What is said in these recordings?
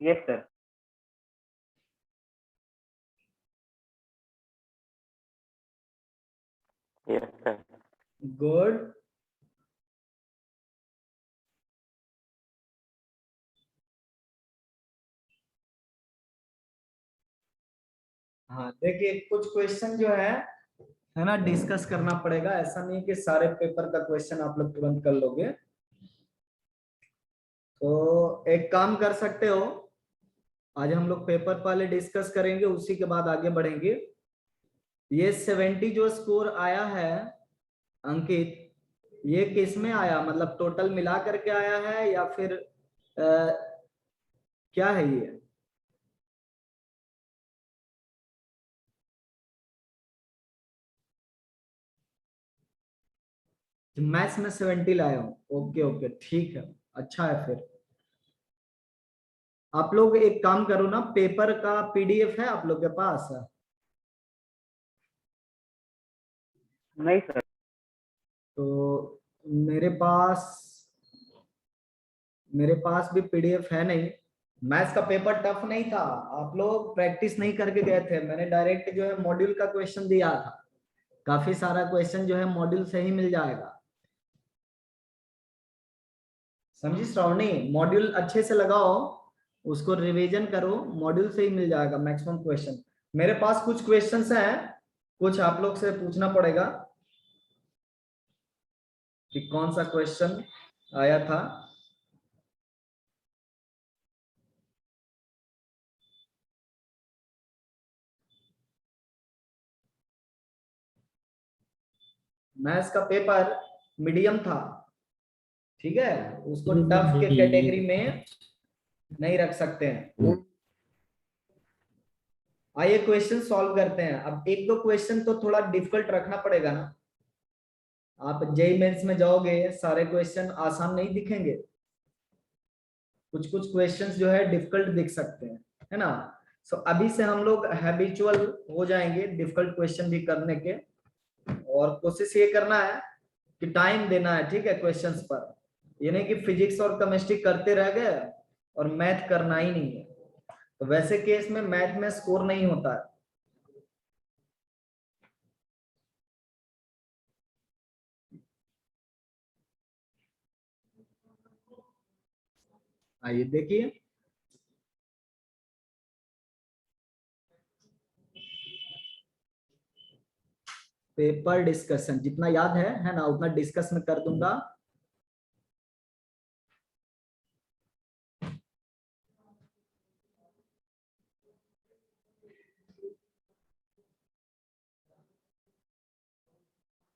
Yes sir. Yes sir. Good. हाँ देखिए, कुछ क्वेश्चन जो है ना डिस्कस करना पड़ेगा, ऐसा नहीं कि सारे पेपर का क्वेश्चन आप लोग तुरंत कर लोगे। तो एक काम कर सकते हो, आज हम लोग पेपर पहले डिस्कस करेंगे, उसी के बाद आगे बढ़ेंगे। ये 70 जो स्कोर आया है अंकित, ये किस में आया, मतलब टोटल मिला करके आया है या फिर क्या है ये? मैथ्स में 70 लाया हूँ, ओके ओके ठीक है, अच्छा है। फिर आप लोग एक काम करो ना, पेपर का पीडीएफ है आप लोग के पास? नहीं सर। तो मेरे पास भी पीडीएफ है नहीं। मैथ्स का पेपर टफ नहीं था, आप लोग प्रैक्टिस नहीं करके गए थे। मैंने डायरेक्ट जो है मॉड्यूल का क्वेश्चन दिया था, काफी सारा क्वेश्चन जो है मॉड्यूल से ही मिल जाएगा। समझी श्रावणी? मॉड्यूल अच्छे से लगाओ, उसको रिवीजन करो, मॉड्यूल से ही मिल जाएगा मैक्सिमम क्वेश्चन। मेरे पास कुछ क्वेश्चंस हैं, कुछ आप लोग से पूछना पड़ेगा कि कौन सा क्वेश्चन आया था। मैथ्स का पेपर मीडियम था, ठीक है, उसको टफ के कैटेगरी में नहीं रख सकते हैं। आइए क्वेश्चन सॉल्व करते हैं। अब एक दो क्वेश्चन तो थोड़ा डिफिकल्ट रखना पड़ेगा ना, आप जेईई मेंस में जाओगे सारे क्वेश्चन आसान नहीं दिखेंगे, कुछ कुछ क्वेश्चंस जो है डिफिकल्ट दिख सकते हैं, है ना। सो अभी से हम लोग हैबिचुअल हो जाएंगे डिफिकल्ट क्वेश्चन भी करने के, और कोशिश ये करना है कि टाइम देना है, ठीक है, क्वेश्चंस पर। ये नहीं कि फिजिक्स और केमिस्ट्री करते रह गए और मैथ करना ही नहीं है, तो वैसे केस में मैथ में स्कोर नहीं होता है। आइए देखिए, पेपर डिस्कशन जितना याद है ना, उतना डिस्कस में कर दूंगा।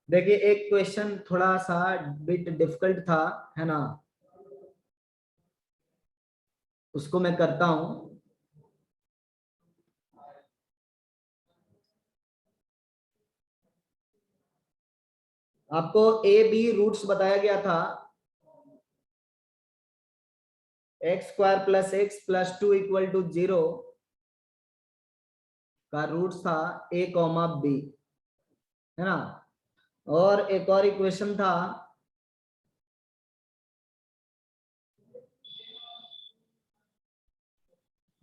देखिए एक क्वेश्चन थोड़ा सा बिट डिफिकल्ट था, है ना, उसको मैं करता हूं। आपको ए बी रूट्स बताया गया था, X square plus X plus 2 equal to 0 का रूट था ए कॉमा बी, है ना। और एक और इक्वेशन था,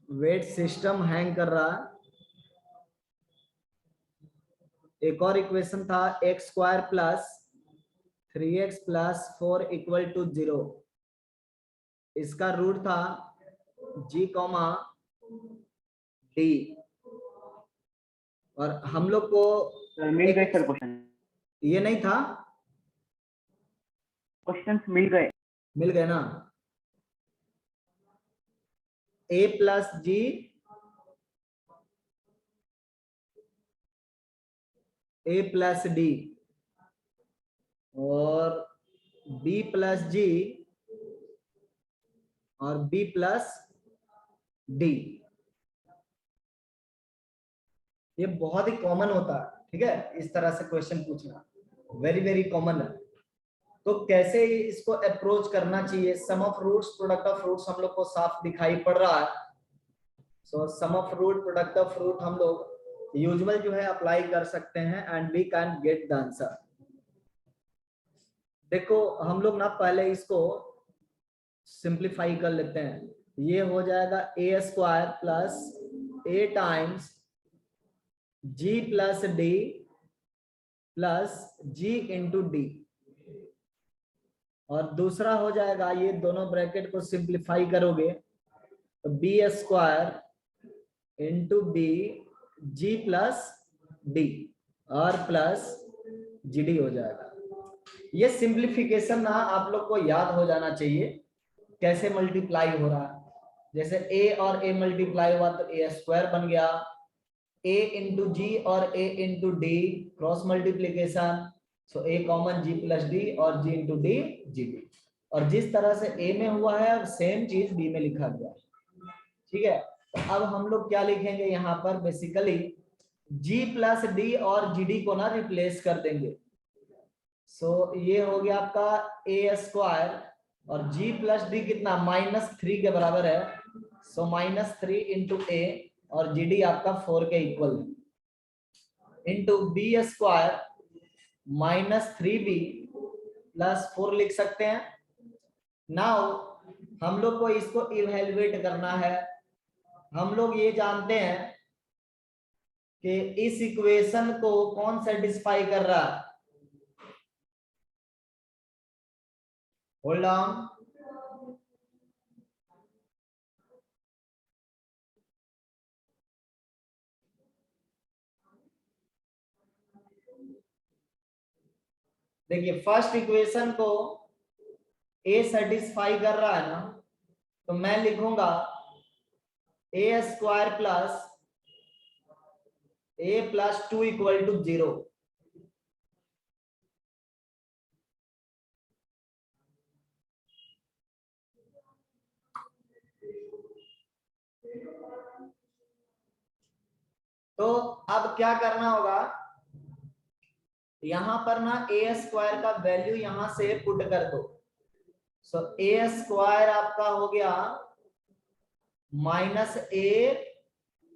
वेट सिस्टम हैंग कर रहा है। एक और इक्वेशन था X square plus 3x plus 4 equal to 0, इसका रूट था g कॉमा डी। और हम लोग को सर मिल गए सर क्वेश्चन। ये नहीं था, क्वेश्चंस मिल गए ना, a plus G A plus D और b प्लस जी और b प्लस डी। ये बहुत ही कॉमन होता है, ठीक है, इस तरह से क्वेश्चन पूछना वेरी वेरी कॉमन है। तो कैसे इसको अप्रोच करना चाहिए, sum of roots product of roots हम लोग को साफ दिखाई पड़ रहा है। So sum of root product of root हम लोग यूजुअल जो है अप्लाई कर सकते हैं and we can get the answer. देखो हम लोग ना पहले इसको सिंप्लीफाई कर लेते हैं। ये हो जाएगा ए स्क्वायर प्लस ए टाइम्स जी प्लस डी प्लस जी इंटू डी, और दूसरा हो जाएगा, ये दोनों ब्रैकेट को सिंप्लीफाई करोगे तो बी स्क्वायर इंटू बी जी प्लस डी और प्लस जी डी हो जाएगा। ये सिंप्लीफिकेशन ना आप लोग को याद हो जाना चाहिए कैसे मल्टीप्लाई हो रहा है। जैसे a और a मल्टीप्लाई हुआ तो a स्क्वायर बन गया, a इंटू जी और a into D cross multiplication, so a common g plus D और g into D G D, और जिस तरह से a में हुआ है अब सेम चीज b में लिखा गया। ठीक है, तो अब हम लोग क्या लिखेंगे यहाँ पर, बेसिकली g प्लस डी और जी डी को ना रिप्लेस कर देंगे। सो ये हो गया आपका ए स्क्वायर और g प्लस डी कितना -3 के बराबर है, सो -3 इंटू ए और जी डी आपका 4 के इक्वल है, into B square -3b plus 4 लिख सकते हैं। नाउ हम लोग को इसको इवेल्युएट करना है। हम लोग ये जानते हैं कि इस इक्वेशन को कौन सेटिस्फाई कर रहा है, होल्ड ऑन, देखिए फर्स्ट इक्वेशन को ए सेटिस्फाई कर रहा है ना, तो मैं लिखूंगा A square plus A plus 2 equal to 0। तो अब क्या करना होगा, यहां पर ना ए स्क्वायर का वैल्यू यहां से पुट कर दो। सो ए स्क्वायर आपका हो गया -a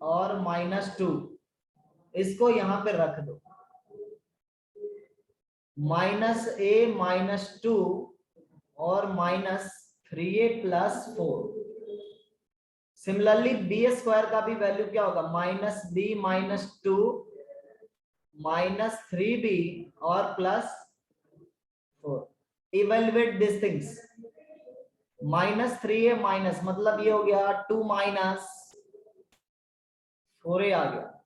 और -2, इसको यहां पे रख दो, -a -2 और -3a + 4। सिमिलरली बी स्क्वायर का भी वैल्यू क्या होगा, -b -2 -3b और +4। Evaluate this things, -3a minus मतलब ये हो गया 2 -4a आ गया,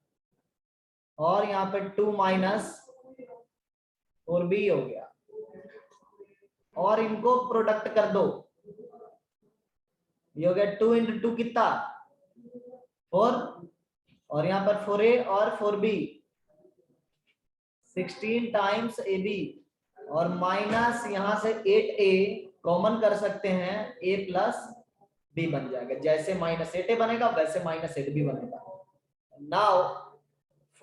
और यहाँ पे 2 -4b हो गया, और इनको प्रोडक्ट कर दो, ये हो गया 2 × 2 कितना 4, और यहाँ पर 4a और 4b 16 टाइम्स ab, और माइनस यहाँ से 8a कॉमन कर सकते हैं, a + b बन जाएगा, जैसे -8a बनेगा वैसे -8b बनेगा। Now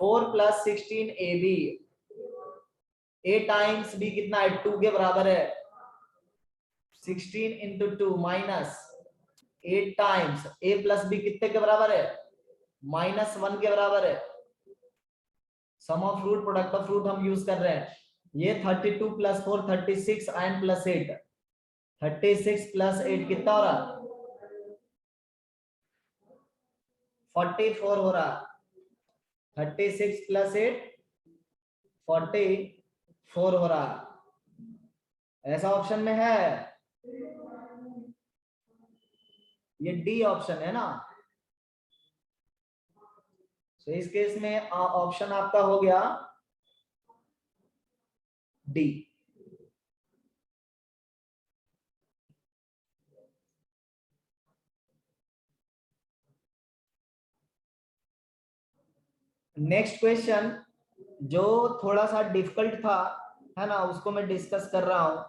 4 + 16 ab, a times b कितना है 2 के बराबर है, 16 × 2 माइनस 8 टाइम्स a + b कितने के बराबर है, -1 के बराबर है। Sum of root product of root हम यूज कर रहे हैं, ये 32 + 4 36 and +8, 36 + 8 कितना हो रहा, 44 हो रहा, 36 + 8 44 हो रहा, ऐसा ऑप्शन में है, ये डी ऑप्शन है ना। तो इस केस में ऑप्शन आपका हो गया डी। नेक्स्ट क्वेश्चन जो थोड़ा सा डिफिकल्ट था, है ना, उसको मैं डिस्कस कर रहा हूं।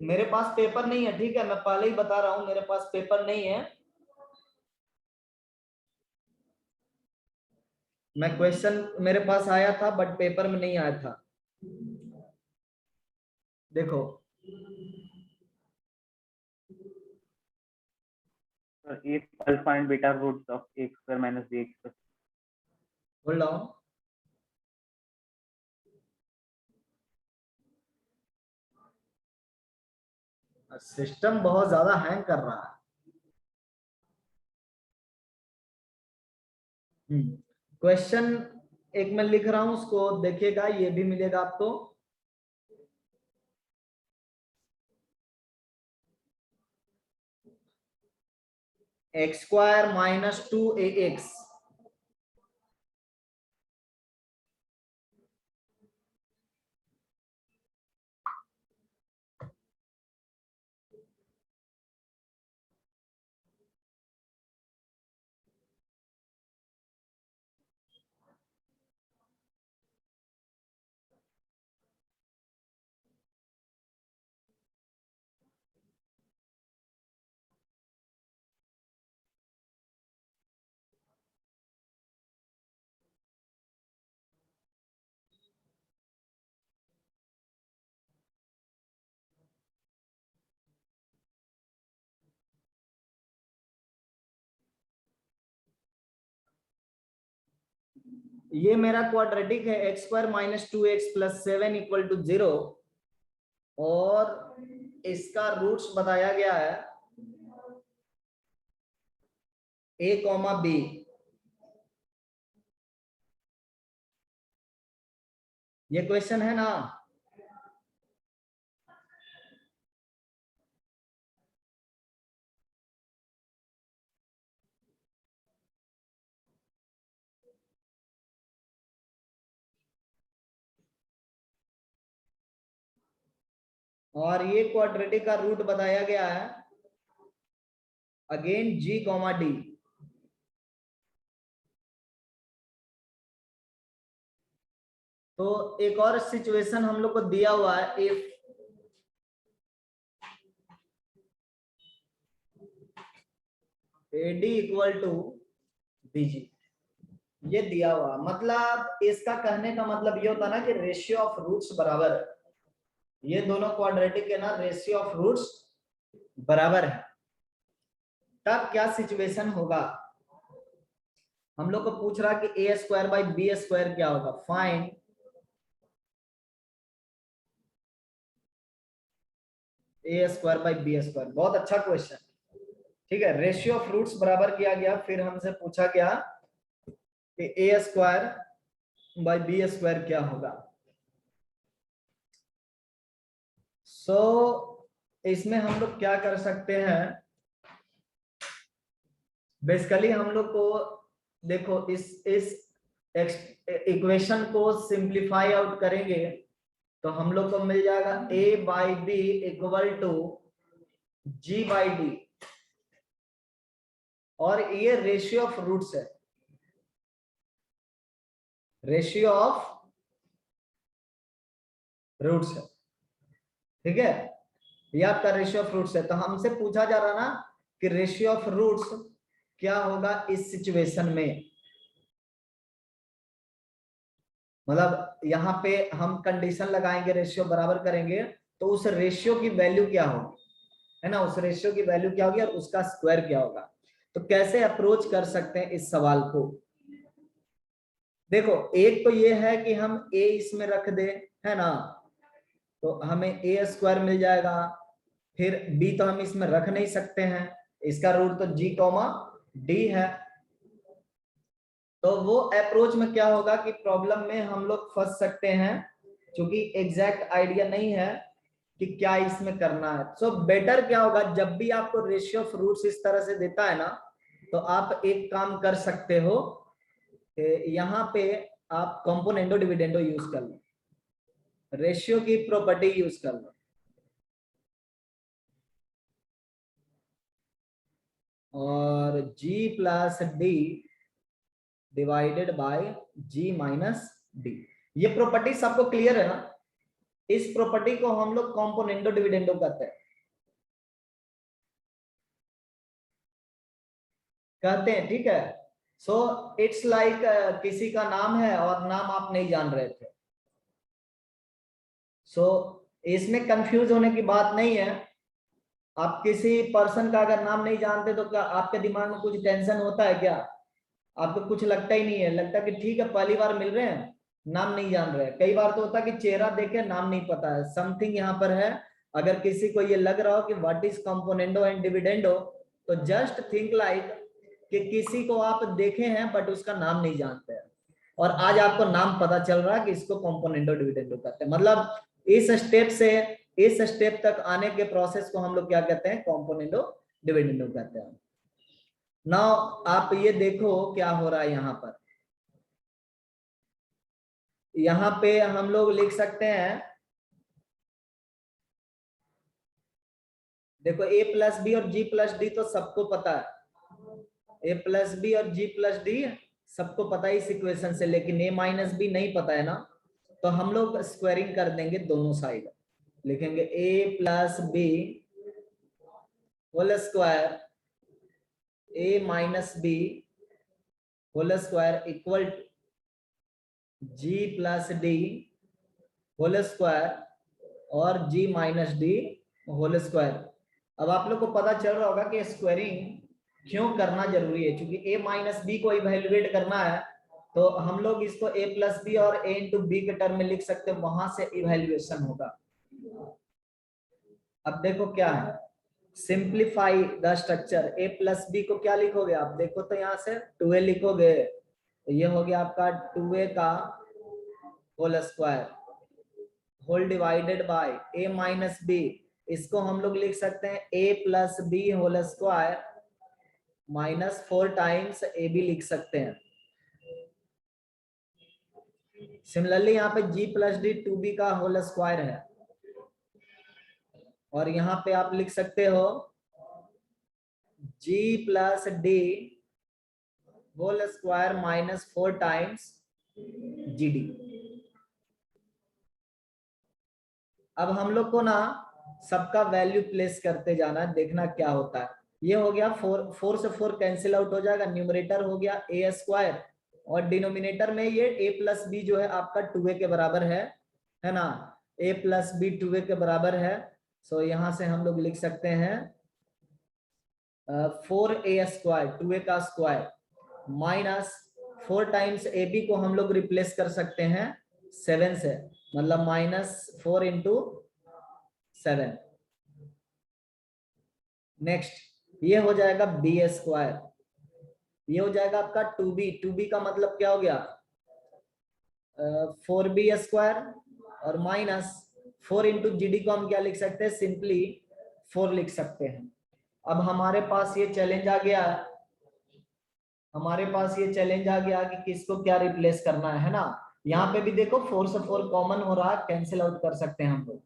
मेरे पास पेपर नहीं है, ठीक है, मैं पहले ही बता रहा हूं मेरे पास पेपर नहीं है, मैं क्वेश्चन मेरे पास आया था बट पेपर में नहीं आया था। देखो A alpha and beta roots of a² - bx²। Hold on, system बहुत ज्यादा हैंग कर रहा है। क्वेश्चन एक मैं लिख रहा हूं, उसको देखिएगा, ये भी मिलेगा आपको। x² - 2ax ये मेरा क्वाड्रेटिक है, x² - 2x + 7 = 0, और इसका रूट्स बताया गया है a, b। ये क्वेश्चन है ना। और ये क्वाड्रेटिक का रूट बताया गया है अगेन g, d। तो एक और सिचुएशन हम लोग को दिया हुआ है, इफ AD = BG, ये दिया हुआ, मतलब इसका कहने का मतलब ये होता ना कि रेशियो ऑफ रूट्स बराबर है। ये दोनों क्वाड्रेटिक के ना रेशियो ऑफ रूट्स बराबर है। तब क्या सिचुएशन होगा, हम लोग को पूछ रहा कि a² / b² क्या होगा। Find a² / b²। बहुत अच्छा क्वेश्चन, ठीक है। रेशियो ऑफ रूट्स बराबर किया गया, फिर हमसे पूछा गया कि a² / b² क्या होगा। इसमें हम लोग क्या कर सकते हैं, बेसिकली हम लोग को देखो इस इक्वेशन को सिंप्लीफाई आउट करेंगे तो हम लोग को मिल जाएगा a/b = g/d, और ये रेशियो ऑफ रूट्स है, रेशियो ऑफ रूट्स है, ठीक है। ये आपका रेशियो ऑफ रूट्स है। तो हमसे पूछा जा रहा ना कि रेशियो ऑफ रूट्स क्या होगा इस सिचुएशन में, मतलब यहाँ पे हम कंडीशन लगाएंगे, रेशियो बराबर करेंगे, तो उस रेशियो की वैल्यू क्या होगी, है ना, उस रेशियो की वैल्यू क्या होगी और उसका स्क्वायर क्या होगा। तो कैसे अप्रोच कर सकते हैं इस सवाल को, देखो एक तो ये है कि हम a इसमें रख दे, है ना, तो हमें a² मिल जाएगा। फिर b तो हम इसमें रख नहीं सकते हैं, इसका रूट तो g, d है। तो वो अप्रोच में क्या होगा कि प्रॉब्लम में हम लोग फंस सकते हैं, क्योंकि एग्जैक्ट आइडिया नहीं है कि क्या इसमें करना है। सो बेटर क्या होगा, जब भी आपको रेशियो ऑफ रूट्स इस तरह से देता है ना, तो आप एक काम कर सकते हो, यहाँ पे आप कंपोनेंडो डिविडेंडो यूज कर लो, रेशियो की प्रॉपर्टी यूज कर लो, और g + d / g - d। ये प्रॉपर्टी सबको क्लियर है ना। इस प्रॉपर्टी को हम लोग कंपोनेंडो डिविडेंडो कहते हैं, ठीक है। सो इट्स लाइक किसी का नाम है और नाम आप नहीं जान रहे थे। सो इसमें कंफ्यूज होने की बात नहीं है। आप किसी पर्सन का अगर नाम नहीं जानते तो क्या आपके दिमाग में कुछ टेंशन होता है क्या, आपको कुछ लगता ही नहीं है, लगता कि ठीक है पहली बार मिल रहे हैं, नाम नहीं जान रहे। कई बार तो होता है कि चेहरा देखे नाम नहीं पता है, समथिंग यहाँ पर है अगर किसी को ये लग रहा हो कि what is componendo and dividendo, तो जस्ट थिंक लाइक कि किसी को आप देखे हैं बट उसका नाम नहीं जानते हैं, और आज आपको नाम पता चल रहा है कि इसको कंपोनेंडो डिविडेंडो कहते हैं। मतलब इस स्टेप से इस स्टेप तक आने के प्रोसेस को हम लोग क्या कहते हैं, कंपोनेंडो डिविडेंडो कहते हैं। नाउ आप ये देखो क्या हो रहा है यहाँ पर। यहाँ पे हम लोग लिख सकते हैं, देखो a प्लस बी और g प्लस डी तो सबको पता है, a प्लस बी और g प्लस डी सबको पता है इस इक्वेशन से, लेकिन a माइनस बी नहीं पता है ना, तो हम लोग स्क्वायरिंग कर देंगे दोनों साइड, लिखेंगे a plus B whole square a minus B whole square equal g plus D whole square और g minus D whole square. अब आप लोग को पता चल रहा होगा कि स्क्वायरिंग क्यों करना जरूरी है, क्योंकि a माइनस बी को इवेल्युएट करना है, तो हम लोग इसको a प्लस बी और a इंटू बी के टर्म में लिख सकते हैं, वहां से इवेल्युएशन होगा। अब देखो क्या है, simplify the structure, a plus B को क्या लिखोगे आप, देखो तो यहाँ से 2a लिखोगे, तो ये हो गया आपका 2a का whole square whole divided by a minus B, इसको हम लोग लिख सकते हैं a plus B whole square minus 4 times A B लिख सकते हैं। सिमिलरली यहाँ पे g प्लस डी 2b का होल स्क्वायर है, और यहाँ पे आप लिख सकते हो g plus D whole square minus 4 times G D. अब हम लोग को ना सबका वैल्यू प्लेस करते जाना है, देखना क्या होता है। ये हो गया 4 से 4 कैंसिल आउट हो जाएगा, न्यूमरेटर हो गया ए स्क्वायर, और डिनोमिनेटर में ये a प्लस बी जो है आपका 2a के बराबर है ना, a प्लस बी 2a के बराबर है। सो यहां से हम लोग लिख सकते हैं 4a स्क्वायर 2a का square minus 4 times A B को हम लोग रिप्लेस कर सकते हैं 7 से, मतलब -4 इंटू 7। नेक्स्ट ये हो जाएगा बी स्क्वायर, ये हो जाएगा आपका 2b का मतलब क्या हो गया 4b स्क्वायर, और माइनस 4 इंटू जी डी को हम क्या लिख सकते हैं, सिंपली 4 लिख सकते हैं। अब हमारे पास ये चैलेंज आ गया, कि किसको क्या रिप्लेस करना है ना। यहाँ पे भी देखो 4 से 4 कॉमन हो रहा है, कैंसिल आउट कर सकते हैं हम लोग।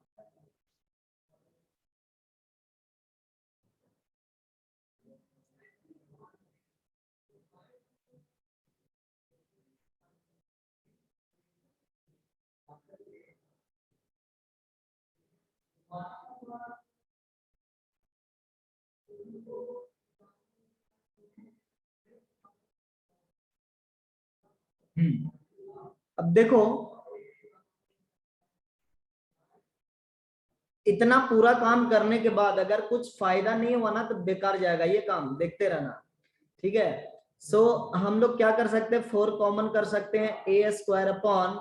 अब देखो इतना पूरा काम करने के बाद अगर कुछ फायदा नहीं हुआ ना तो बेकार जाएगा ये काम, देखते रहना, ठीक है। सो हम लोग क्या कर सकते हैं, 4 कॉमन कर सकते हैं, A square upon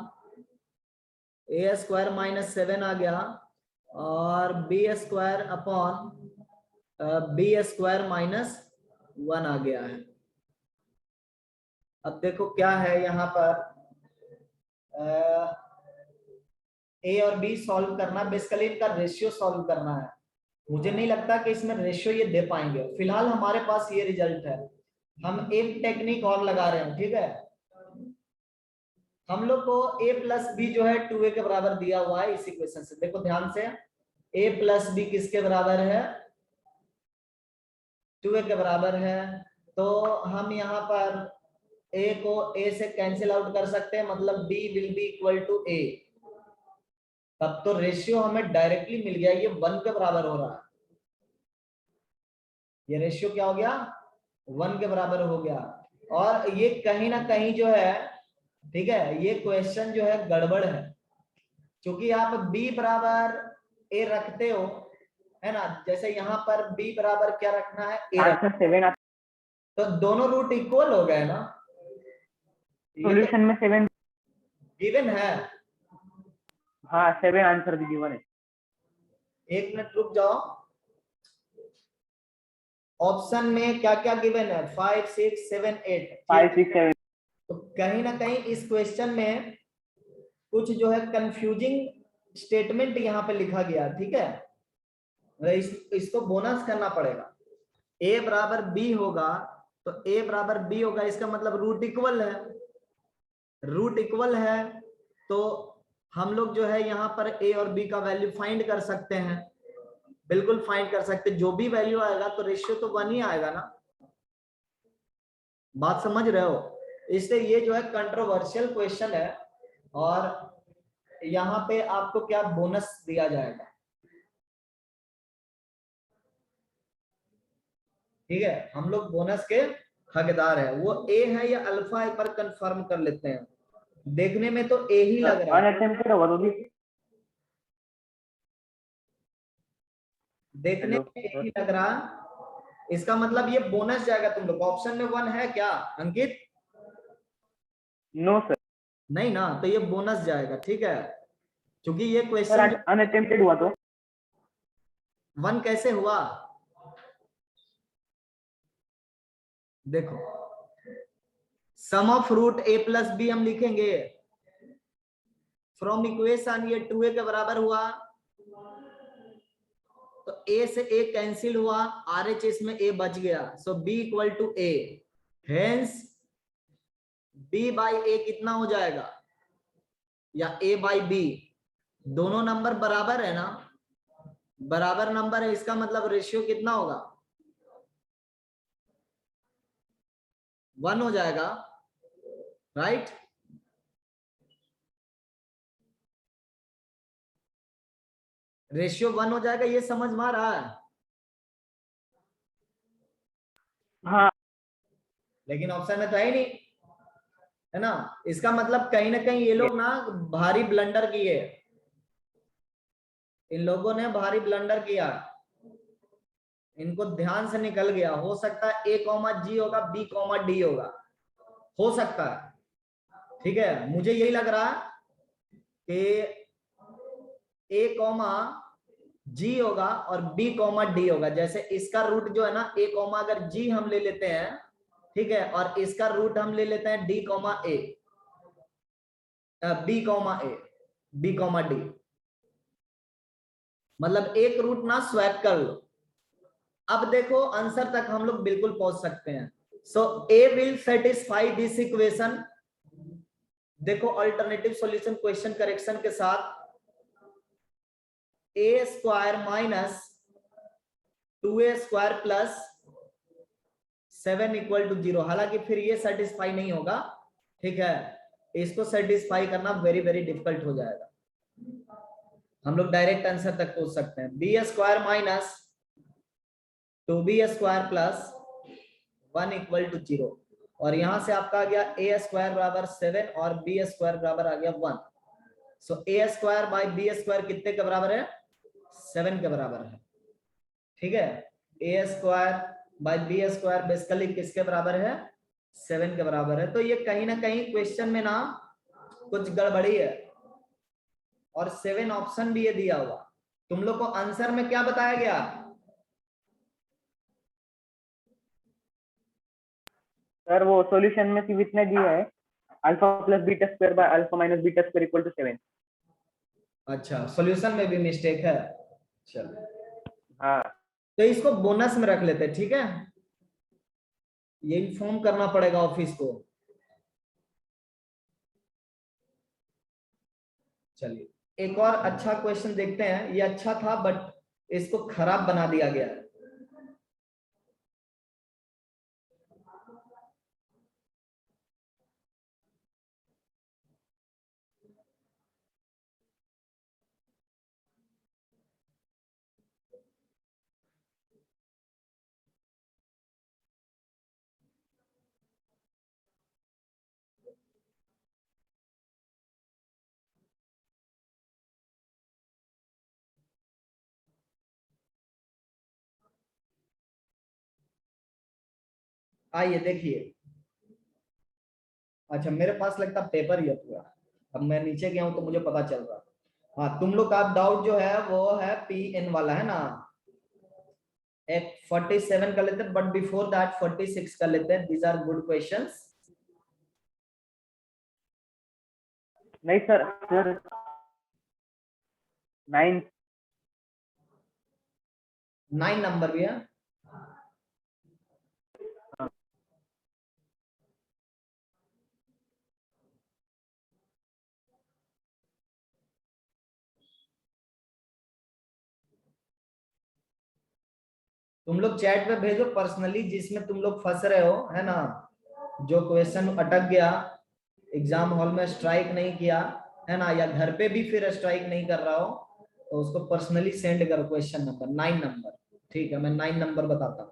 A square minus 7 आ गया, और B square upon B square minus 1 आ गया है। अब देखो क्या है यहाँ पर, ए और बी सॉल्व करना, बेसिकली इनका रेशियो सॉल्व करना है। मुझे नहीं लगता कि इसमें रेशियो ये दे पाएंगे, फिलहाल हमारे पास ये रिजल्ट है। हम एक टेक्निक और लगा रहे हैं, ठीक है। हम लोग को a प्लस बी जो है 2a के बराबर दिया हुआ है इस इक्वेशन से, देखो ध्यान से, a प्लस बी किसके बराबर है, 2a के बराबर है। तो हम यहाँ पर a को a से कैंसिल आउट कर सकते हैं, मतलब b will be equal to a, तब तो रेशियो हमें डायरेक्टली मिल गया, ये 1 के बराबर हो रहा है, ये रेशियो क्या हो गया 1 के बराबर हो गया। और ये कहीं ना कहीं जो है, ठीक है, ये क्वेश्चन जो है गड़बड़ है, क्योंकि आप b बराबर a रखते हो, है ना, जैसे यहाँ पर b बराबर क्या रखना है a आंसर 7 तो दोनों रूट इक्वल हो गए ना, सॉल्यूशन में 7 गिवन है। हाँ 7 आंसर भी गिवन है। एक मिनट रुक जाओ। ऑप्शन में क्या क्या गिवन है? 5 6 7 8। 5 6 7। तो कहीं ना कहीं इस क्वेश्चन में कुछ जो है कंफ्यूजिंग स्टेटमेंट यहाँ पे लिखा गया, ठीक है। इसको बोनस करना पड़ेगा। ए बराबर बी होगा, तो ए बराबर बी होगा, इसका मतलब रूट इक्वल है। रूट इक्वल है तो हम लोग जो है यहाँ पर ए और बी का वैल्यू फाइंड कर सकते हैं। बिल्कुल फाइंड कर सकते हैं, जो भी वैल्यू आएगा तो रेशियो तो 1 ही आएगा ना। बात समझ रहे हो? इसलिए ये जो है कंट्रोवर्शियल क्वेश्चन है और यहाँ पे आपको क्या बोनस दिया जाएगा, ठीक है। हम लोग बोनस के हकदार है। वो ए है या अल्फा, एक बार कंफर्म कर लेते हैं। देखने में तो ए ही लग रहा है, अनअटेम्प्टेड होगा तो भी। देखने में ए ही लग रहा है। इसका मतलब ये बोनस जाएगा तुम लोग। ऑप्शन में 1 है क्या अंकित? No sir. नहीं ना, तो ये बोनस जाएगा, ठीक है। क्योंकि ये सर क्वेश्चन अनअटेम्प्टेड हुआ तो 1 कैसे हुआ? देखो, sum of root A plus B हम लिखेंगे फ्रॉम इक्वेशन, ये 2a के बराबर हुआ, तो a से a कैंसिल हुआ, RH इसमें a बच गया, so b equal to a। Hence b by a कितना हो जाएगा, या a बाई b, दोनों नंबर बराबर है ना, बराबर नंबर है, इसका मतलब रेशियो कितना होगा, 1 हो जाएगा, राइट। रेशियो 1 हो जाएगा, ये समझ में आ रहा है? हाँ। लेकिन ऑप्शन में तो है ही नहीं, है ना। इसका मतलब कहीं ना कहीं ये लोग ना भारी ब्लंडर किए, इन लोगों ने भारी ब्लंडर किया, इनको ध्यान से निकल गया। हो सकता है ए कॉमा जी होगा, बी कॉमा डी होगा, हो सकता है, ठीक है। मुझे यही लग रहा है कि ए कॉमा जी होगा और बी कॉमा डी होगा। जैसे इसका रूट जो है ना, ए कॉमा अगर जी हम ले लेते हैं, ठीक है, और इसका रूट हम ले लेते हैं डी कॉमा ए, बी कॉमा ए, बी कॉमा डी, मतलब एक रूट ना स्वैप कर लो। अब देखो आंसर तक हम लोग बिल्कुल पहुंच सकते हैं। So A will satisfy this equation. देखो अल्टरनेटिव सॉल्यूशन क्वेश्चन करेक्शन के साथ, A square minus 2a square plus 7 equal to 0। हालांकि फिर ये सेटिस्फाई नहीं होगा, ठीक है। इसको सेटिस्फाई करना वेरी वेरी डिफिकल्ट हो जाएगा। हम लोग डायरेक्ट आंसर तक पहुंच सकते हैं। B square minus 2b square plus 1 equal to 0, और यहां से आपका आ गया ए स्क्वायर बराबर 7 और बी स्क्वायर बराबर आ गया 1। सो ए स्क्वायर बाई बी स्क्वायर कितने के बराबर है? 7 के बराबर है, ठीक है। A square by B square basically किसके बराबर है? 7 के बराबर है। तो ये कहीं ना कहीं क्वेश्चन में ना कुछ गड़बड़ी है, और 7 ऑप्शन भी ये दिया हुआ। तुम लोग को आंसर में क्या बताया गया? सर वो सॉल्यूशन में सिर्फ इतना दिया है, alpha plus beta square by alpha minus beta square equal to 7। अच्छा, सॉल्यूशन में भी मिस्टेक है। चलो, हाँ तो इसको बोनस में रख लेते हैं, ठीक है। ये इन्फॉर्म करना पड़ेगा ऑफिस को। चलिए एक और अच्छा क्वेश्चन देखते हैं। ये अच्छा था बट इसको खराब बना दिया गया है। आइए देखिए। अच्छा, मेरे पास लगता पेपर ही है पूरा। अब मैं नीचे गया हूं तो मुझे पता चल रहा। हाँ, तुम लोग का डाउट जो है वो है पी एन वाला है ना। एक 47 कर लेते हैं, बट बिफोर दैट 46 कर लेते हैं। These are good questions. नहीं सर, सर 9। 9 नंबर भी है। तुम लोग चैट में भेजो पर्सनली, जिसमें तुम लोग फंस रहे हो, है ना, जो क्वेश्चन अटक गया, एग्जाम हॉल में स्ट्राइक नहीं किया, है ना, या घर पे भी फिर स्ट्राइक नहीं कर रहा हो, तो उसको पर्सनली सेंड करो क्वेश्चन नंबर 9 नंबर। ठीक है, मैं 9 नंबर बताता हूँ।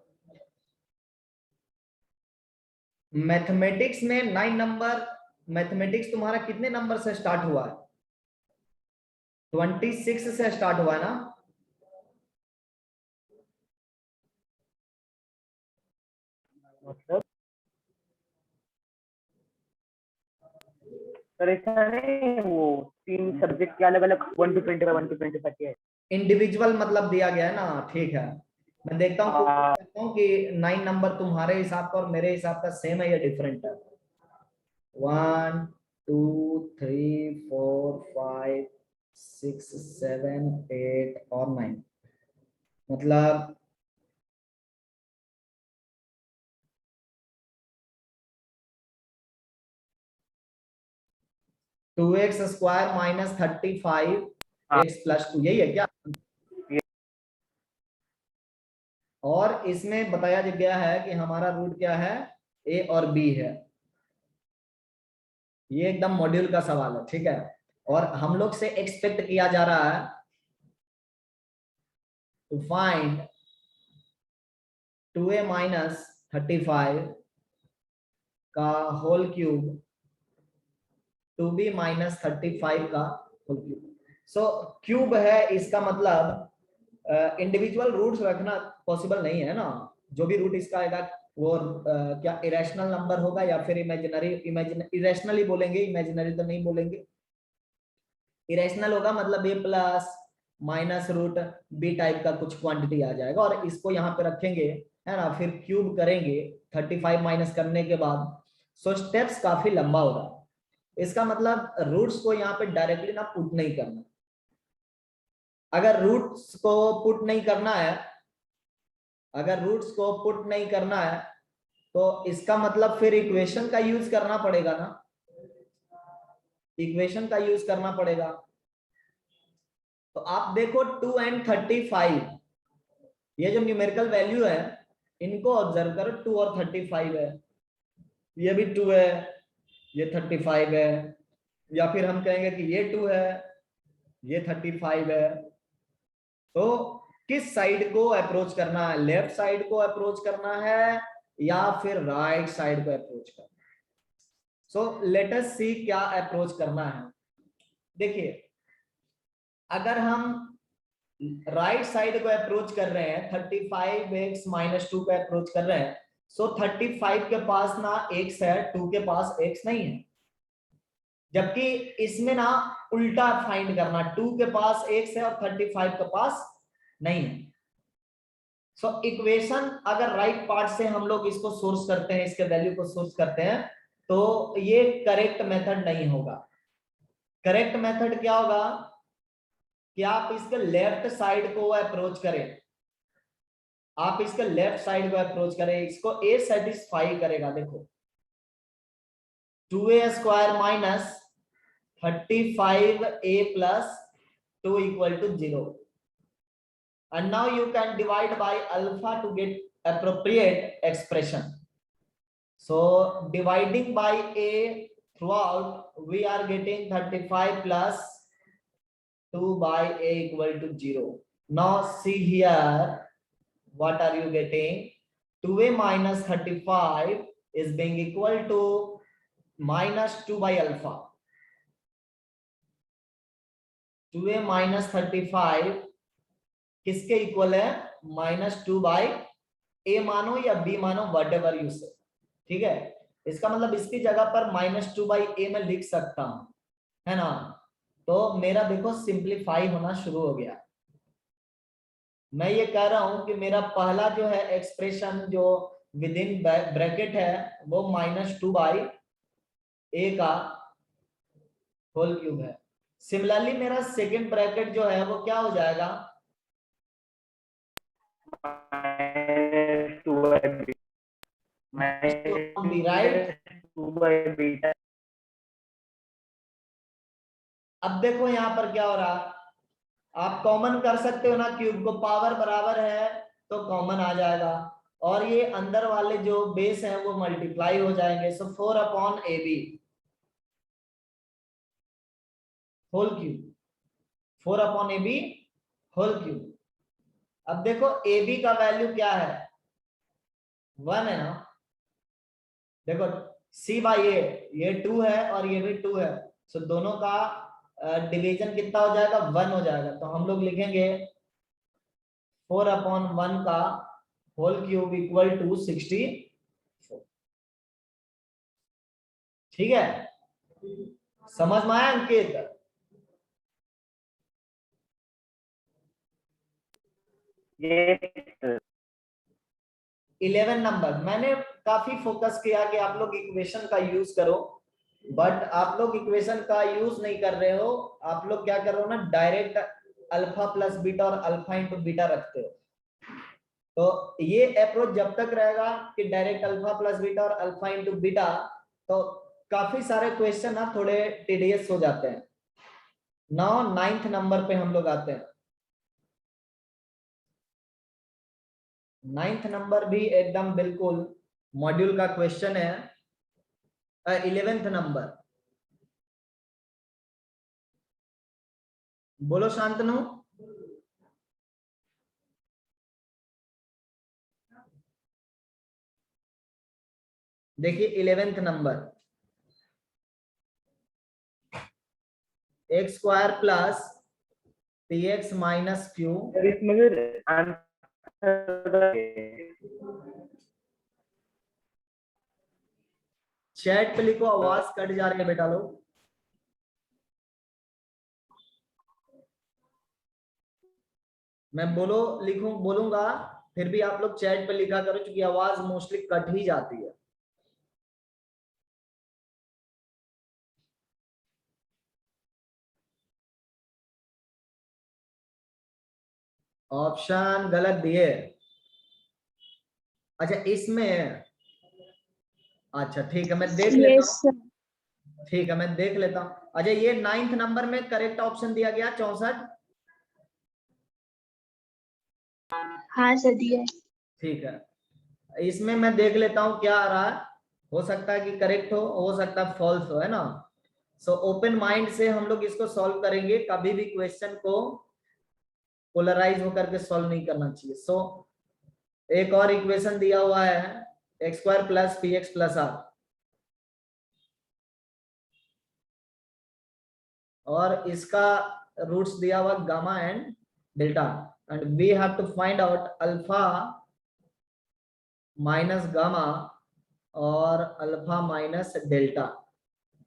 मैथमेटिक्स में 9 नंबर। मैथमेटिक्स तुम्हारा कितने नंबर से स्टार्ट हुआ है? 26 से स्टार्ट हुआ है ना? मतलब सर ऐसा नहीं, वो 3 सब्जेक्ट के अलग अलग 1 to 25 1 to 25 के है। इंडिविजुअल मतलब दिया गया है ना। ठीक है, मैं देखता हूँ, हाँ, देखता हूँ कि 9 नंबर तुम्हारे हिसाब का और मेरे हिसाब का सेम है या डिफरेंट है। 1 2 3 4 5 6 7 8 और 9, मतलब 2x² माइनस 35 हाँ, x प्लस 2, यही है क्या? ये और इसमें बताया गया है कि हमारा रूट क्या है, a और b है। ये एकदम मॉड्यूल का सवाल है, ठीक है। और हम लोग से एक्सपेक्ट किया जा रहा है टू फाइंड 2a माइनस 35 का होल क्यूब, 2b माइनस 35 का होल क्यूब। सो क्यूब है, इसका मतलब इंडिविजुअल रूट्स रखना पॉसिबल नहीं है ना। जो भी रूट इसका आएगा वो क्या इरेशनल नंबर होगा या फिर इमेजिनरी। इरेशनल ही बोलेंगे, इमेजिनरी तो नहीं बोलेंगे। इरेशनल होगा मतलब A plus minus root B type का कुछ क्वांटिटी आ जाएगा, और इसको यहाँ पे रखेंगे, है ना, फिर क्यूब करेंगे 35 माइनस करने के बाद। सो स्टेप्स काफी लंबा होगा। इसका मतलब रूट्स को यहाँ पे डायरेक्टली ना पुट नहीं करना। अगर रूट्स को पुट नहीं करना है, अगर रूट्स को पुट नहीं करना है, तो इसका मतलब फिर इक्वेशन का यूज करना पड़ेगा ना। इक्वेशन का यूज करना पड़ेगा। तो आप देखो 2 and 35, ये जो न्यूमेरिकल वैल्यू है इनको ऑब्जर्व करो। 2 और 35 है, ये भी 2 है, ये 35 है, या फिर हम कहेंगे कि ये 2 है, ये 35 है। तो किस साइड को अप्रोच करना है? लेफ्ट साइड को अप्रोच करना है या फिर राइट साइड को अप्रोच करना है? सो लेट अस सी क्या अप्रोच करना है। देखिए, अगर हम राइट साइड को अप्रोच कर रहे हैं, 35x माइनस 2 को अप्रोच कर रहे हैं, सो 35 के पास ना x है, 2 के पास x नहीं है। जबकि इसमें ना उल्टा फाइंड करना, 2 के पास x है और 35 के पास नहीं है। सो इक्वेशन अगर राइट पार्ट से हम लोग इसको सोर्स करते हैं, इसके वैल्यू को सोर्स करते हैं, तो ये करेक्ट मेथड नहीं होगा। करेक्ट मेथड क्या होगा कि आप इसके लेफ्ट साइड को अप्रोच करें। आप इसके लेफ्ट साइड को अप्रोच करें, इसको ए सेटिस्फाई करेगा। देखो 2a² minus 35a plus 2 equal to 0। And now you can divide by alpha to get appropriate expression. So dividing by a throughout, we are getting 35 plus 2 by a equal to 0. Now see here, what are you getting? 2a minus 35 is being equal to minus 2 by alpha. 2a minus 35 किसके equal है? Minus 2 by ए मानो या B मानो, what ever you से। ठीक है, इसका मतलब इसकी जगह पर -2 बाई ए में लिख सकता हूं, है ना। तो मेरा देखो सिंप्लीफाई होना शुरू हो गया। मैं ये कह रहा हूं कि मेरा पहला जो है एक्सप्रेशन जो विद इन ब्रैकेट है वो -2/a का होल क्यूब है। सिमिलरली मेरा सेकेंड ब्रैकेट जो है वो क्या हो जाएगा, राइट। अब देखो यहाँ पर क्या हो रहा है, आप कॉमन कर सकते हो ना, क्यूब को पावर बराबर है तो कॉमन आ जाएगा, और ये अंदर वाले जो बेस हैं वो मल्टीप्लाई हो जाएंगे। So 4/AB whole cube, 4/AB whole cube. अब देखो AB का वैल्यू क्या है, 1 है ना। देखो C/A ये 2 है और ये भी 2 है, सो दोनों का डिवीजन कितना हो जाएगा, 1 हो जाएगा। तो हम लोग लिखेंगे 4/1 का होल क्यूब इक्वल टू 64। ठीक है, समझ में आया अंकित? ये 11 नंबर मैंने काफी फोकस किया कि आप लोग इक्वेशन का यूज करो, बट आप लोग इक्वेशन का यूज नहीं कर रहे हो। आप लोग क्या कर रहे हो ना, डायरेक्ट अल्फा प्लस बीटा और अल्फा इंटू बीटा रखते हो। तो ये अप्रोच जब तक रहेगा कि डायरेक्ट अल्फा प्लस बीटा और अल्फा इंटू बीटा, तो काफी सारे क्वेश्चन ना थोड़े टीडियस हो जाते हैं। नाउ 9th नंबर पे हम लोग आते हैं। 9th नंबर भी एकदम बिल्कुल मॉड्यूल का क्वेश्चन है। 11th नंबर, बोलो शांतनु। देखिए 11th number, x square plus px minus Q. Sir इसमें फिर आंसर चैट पे लिखो, आवाज कट जा रही है बेटा लोग। मैं बोलूंगा, फिर भी आप लोग चैट पे लिखा करो क्योंकि आवाज मोस्टली कट ही जाती है। ऑप्शन गलत दिए। अच्छा इसमें, अच्छा ठीक है मैं देख लेता यस हूँ। ठीक है मैं देख लेता हूँ। अच्छा ये 9th नंबर में करेक्ट ऑप्शन दिया गया 64। हाँ सर दिया है। ठीक है, इसमें मैं देख लेता हूँ क्या आ रहा है। हो सकता है कि करेक्ट हो सकता है फॉल्स हो, है ना। सो ओपन माइंड से हम लोग इसको सॉल्व करेंगे, कभी भी क्वेश्चन को पोलराइज होकर के सॉल्व नहीं करना चाहिए। सो एक और इक्वेशन दिया हुआ है X square plus P X plus R, और इसका रूट्स दिया हुआ gamma and delta, and we have to find out alpha minus gamma और अल्फा माइनस डेल्टा।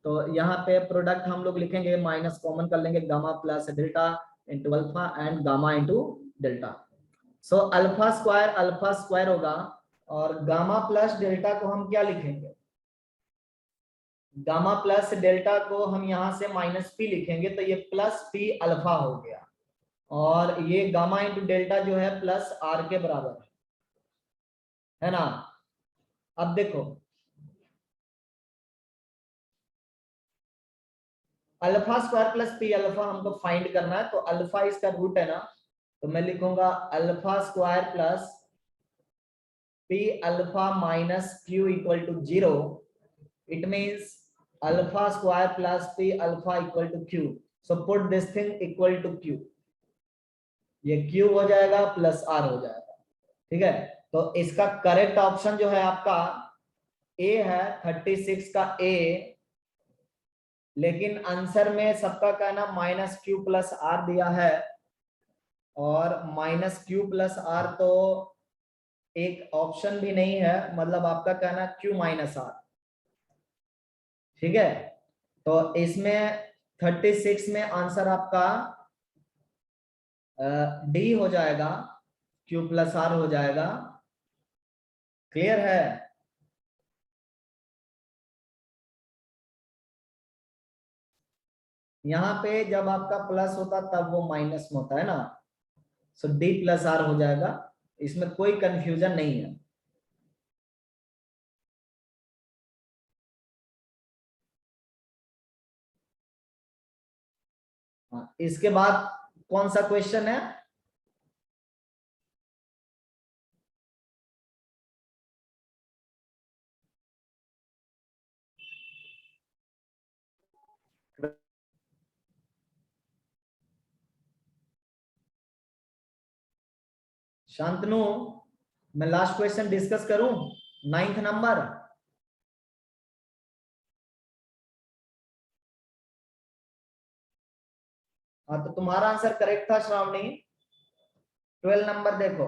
तो यहाँ पे प्रोडक्ट हम लोग लिखेंगे, माइनस कॉमन कर लेंगे, gamma plus delta into alpha and gamma into delta. So alpha square होगा, और गामा प्लस डेल्टा को हम क्या लिखेंगे, गामा प्लस डेल्टा को हम यहां से माइनस पी लिखेंगे, तो ये प्लस पी अल्फा हो गया, और ये गामा इंटू डेल्टा जो है प्लस आर के बराबर है ना। अब देखो alpha square plus P alpha हमको फाइंड करना है, तो अल्फा इसका रूट है ना, तो मैं लिखूंगा alpha square plus P alpha minus Q equal to 0। It means alpha square plus P alpha equal to Q. So put this thing equal to Q, ये क्यू हो जाएगा प्लस आर हो जाएगा। ठीक है, तो इसका करेक्ट ऑप्शन जो है आपका ए है, 36 का ए। लेकिन आंसर में सबका कहना माइनस क्यू प्लस आर दिया है, और माइनस क्यू प्लस आर तो एक ऑप्शन भी नहीं है, मतलब आपका कहना क्यू माइनस आर। ठीक है, तो इसमें 36 में आंसर आपका डी हो जाएगा, क्यू प्लस आर हो जाएगा। क्लियर है? यहाँ पे जब आपका प्लस होता तब वो माइनस में होता है ना, सो डी प्लस आर हो जाएगा, इसमें कोई कंफ्यूजन नहीं है। इसके बाद कौन सा क्वेश्चन है? शांतनु, मैं लास्ट क्वेश्चन डिस्कस करूं, 9th नंबर। हाँ, तो तुम्हारा आंसर करेक्ट था श्रावणी। 12 नंबर देखो।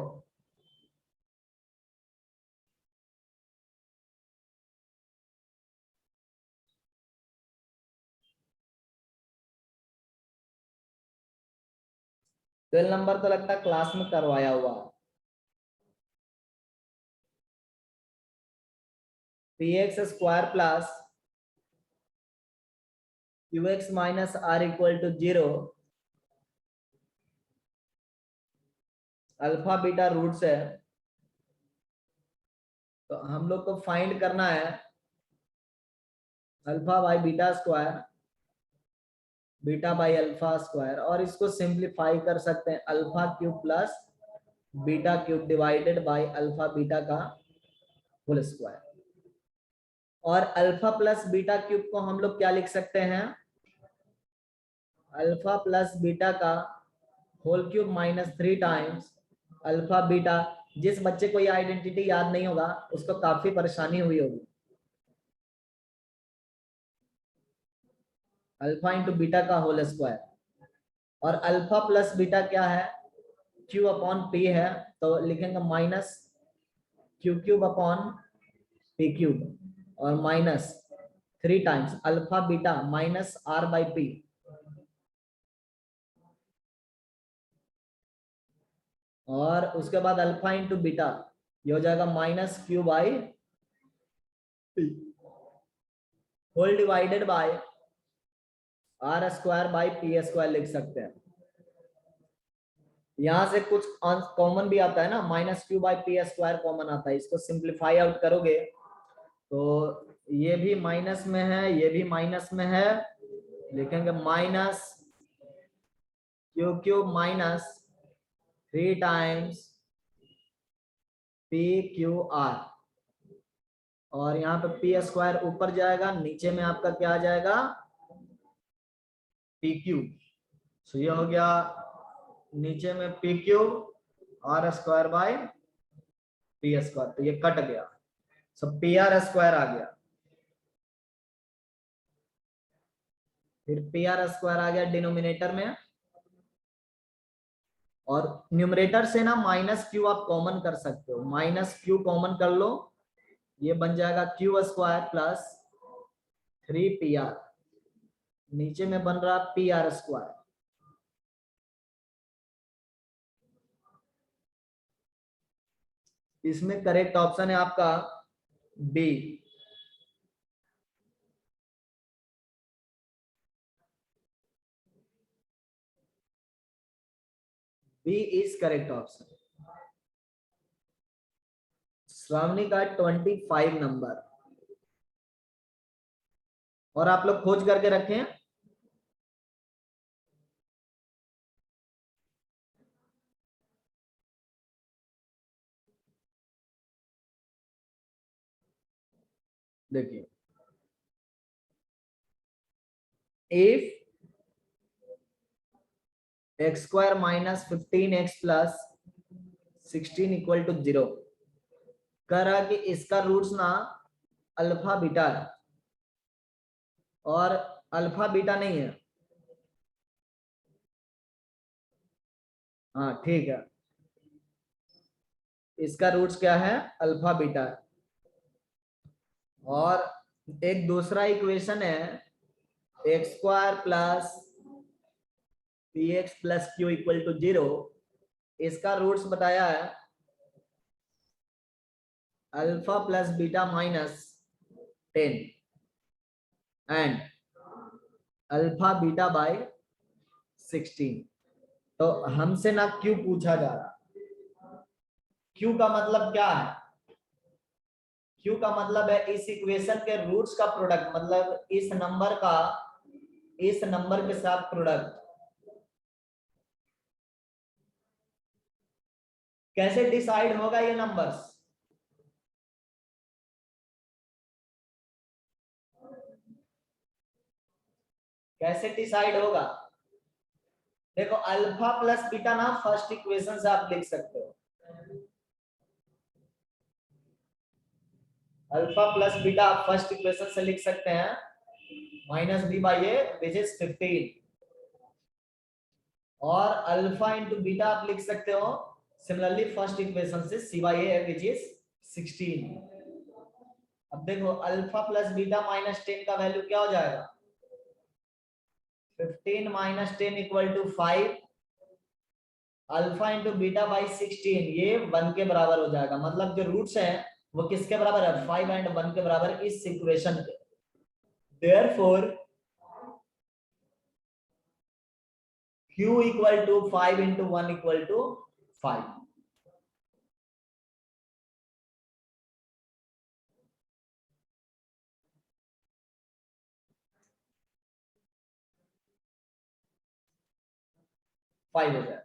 ट्वेल्व नंबर तो लगता है क्लास में करवाया हुआ। px square plus qx minus R equal to 0, alpha beta roots है, तो हम लोग को फाइंड करना है alpha by beta square, beta by alpha square, और इसको सिंप्लीफाई कर सकते हैं alpha cube plus beta cube divided by alpha beta का होल स्क्वायर। और अल्फा प्लस बीटा क्यूब को हम लोग क्या लिख सकते हैं? अल्फा प्लस बीटा का whole cube minus 3 times alpha beta. जिस बच्चे को ये आइडेंटिटी याद नहीं होगा उसको काफी परेशानी हुई होगी। अल्फा इंटू बीटा का होल स्क्वायर, और अल्फा प्लस बीटा क्या है? क्यू अपॉन पी है, तो लिखेंगे minus Q cube upon P cube, और minus 3 times alpha beta minus R by P, और उसके बाद अल्फा इंटू बीटा ये हो जाएगा minus Q by P whole divided by R square by P square लिख सकते हैं। यहां से कुछ कॉमन भी आता है ना, minus Q by P square common आता है, इसको सिंप्लीफाई आउट करोगे तो ये भी माइनस में है, ये भी माइनस में है, लिखेंगे minus Q cube minus 3 times P Q R, और यहाँ पे पी स्क्वायर ऊपर जाएगा, नीचे में आपका क्या आ जाएगा? P cube. सो ये हो गया नीचे में P cube R square by P square, तो ये कट गया, सो पी आर स्क्वायर आ गया। फिर पी आर स्क्वायर आ गया डिनोमिनेटर में, और न्यूमरेटर से ना माइनस क्यू आप कॉमन कर सकते हो, माइनस क्यू कॉमन कर लो, ये बन जाएगा Q square plus 3 P R, नीचे में बन रहा पी आर स्क्वायर। इसमें करेक्ट ऑप्शन है आपका B. B is correct option. Shravani का 25 नंबर, और आप लोग खोज करके रखें। देखिए, if X square minus 15x plus 16 equal to 0, कह रहा कि इसका रूट्स ना अल्फा बीटा है, और अल्फा बीटा नहीं है। हाँ ठीक है, इसका रूट्स क्या है? अल्फा बीटा है। और एक दूसरा इक्वेशन है X square plus P X plus Q equal to 0, इसका रूट्स बताया है alpha plus beta minus 10 and alpha beta by 16। तो हमसे ना क्यू पूछा जा रहा, क्यू का मतलब क्या है? क्यू का मतलब है इस इक्वेशन के रूट्स का प्रोडक्ट, मतलब इस नंबर के साथ प्रोडक्ट। कैसे डिसाइड होगा ये नंबर्स? कैसे डिसाइड होगा? देखो अल्फा प्लस बीटा ना फर्स्ट इक्वेशन से आप लिख सकते हो, अल्फा प्लस बीटा आप फर्स्ट इक्वेशन से लिख सकते हैं, minus B by A which is 15, और अल्फा इंटू बीटा आप लिख सकते हो सिमिलरली फर्स्ट इक्वेशन से C by A which is 16। अब देखो अल्फा प्लस बीटा माइनस 10 का वैल्यू क्या हो जाएगा? 15 minus 10 equal to 5, alpha into beta by 16 ये 1 के बराबर हो जाएगा। मतलब जो रूट्स हैं वो किसके बराबर है? 5 एंड 1 के बराबर इस इक्वेशन के। Therefore q equal to 5 into 1 equal to 5। Five हो जाए।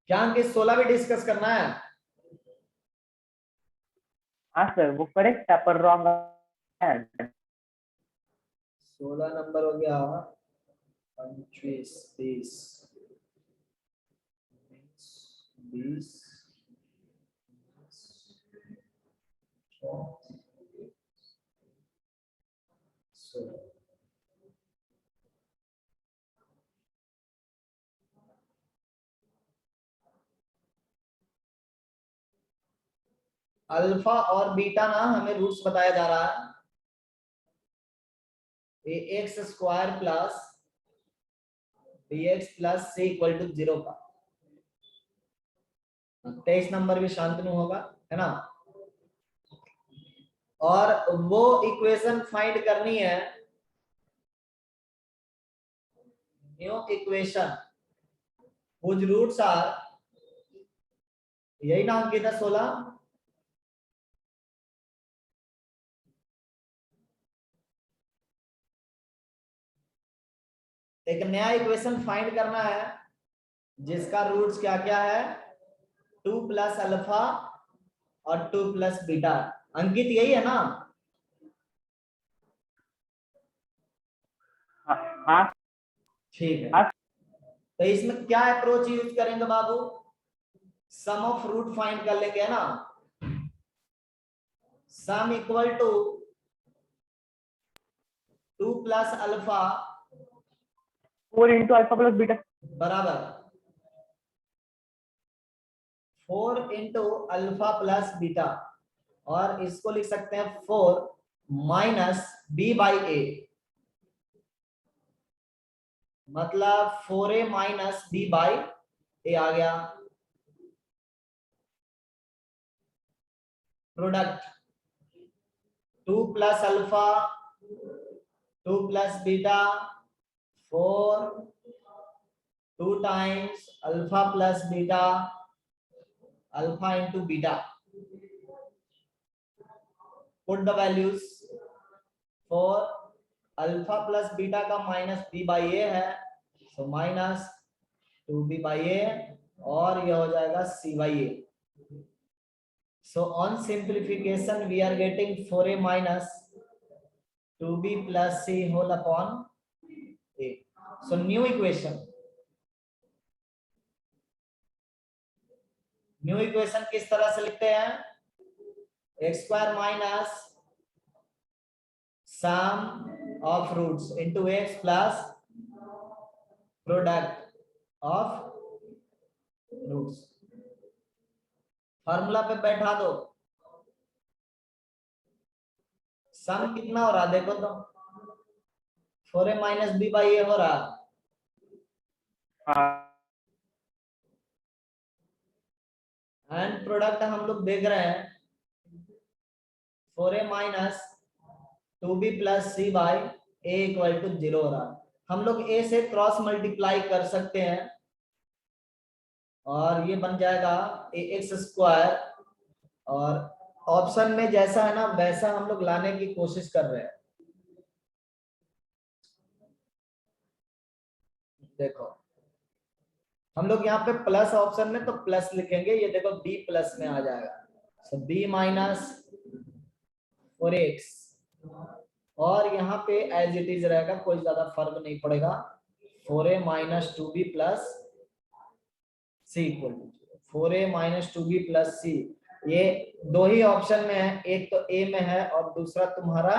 क्या अंकित 16 भी डिस्कस करना है? हाँ सर, वो करेक्ट है पर रॉन्ग है। 16 नंबर हो गया 25 30 20 16। अल्फा और बीटा ना हमें रूट्स बताया जा रहा है A X square plus B X plus C equal to 0 का। 23 नंबर भी शांतनु होगा, है ना? और वो इक्वेशन फाइंड करनी है, new equation whose roots are, यही नाम किया था 16। एक नया इक्वेशन फाइंड करना है जिसका रूट्स क्या क्या है? 2 प्लस अल्फा और 2 प्लस बीटा। अंकित यही है ना? हाँ ठीक है। हाँ। तो इसमें क्या अप्रोच यूज करेंगे बाबू? सम ऑफ रूट फाइंड कर लेंगे, है ना? Sum equal to 2 plus alpha 4 into alpha plus beta बराबर 4 इंटू अल्फा प्लस बीटा, और इसको लिख सकते हैं 4 माइनस बी बाई ए, मतलब 4a माइनस बी बाई ए आ गया। Product 2 plus alpha 2 plus beta 4 2 times alpha plus beta alpha into beta. Put the values. 4 alpha plus beta का minus B by ए है, so minus 2b by A, और यह हो जाएगा c by A. So on simplification we are getting 4a minus 2b plus c whole upon a. So new equation. New equation किस तरह से लिखते हैं? X square minus sum of roots into X plus product of roots. Formula पे बैठा दो। सम कितना हो रहा देखो तो, 4a माइनस बी बाई ए हो रहा है। हाँ एंड प्रोडक्ट हम लोग देख रहे हैं 4a minus 2b plus C by A equal to 0 हो रहा है। हम लोग a से क्रॉस मल्टीप्लाई कर सकते हैं और ये बन जाएगा ax स्क्वायर, और ऑप्शन में जैसा है ना वैसा हम लोग लाने की कोशिश कर रहे हैं। देखो हम लोग यहाँ पे प्लस ऑप्शन में तो प्लस लिखेंगे, ये देखो b प्लस में आ जाएगा, सो b माइनस 4x, और यहाँ पे एज इट इज रहेगा, कोई ज्यादा फर्क नहीं पड़ेगा। 4a minus 2b plus C equal to 4a minus 2b plus C. ये दो ही ऑप्शन में है, एक तो a में है और दूसरा तुम्हारा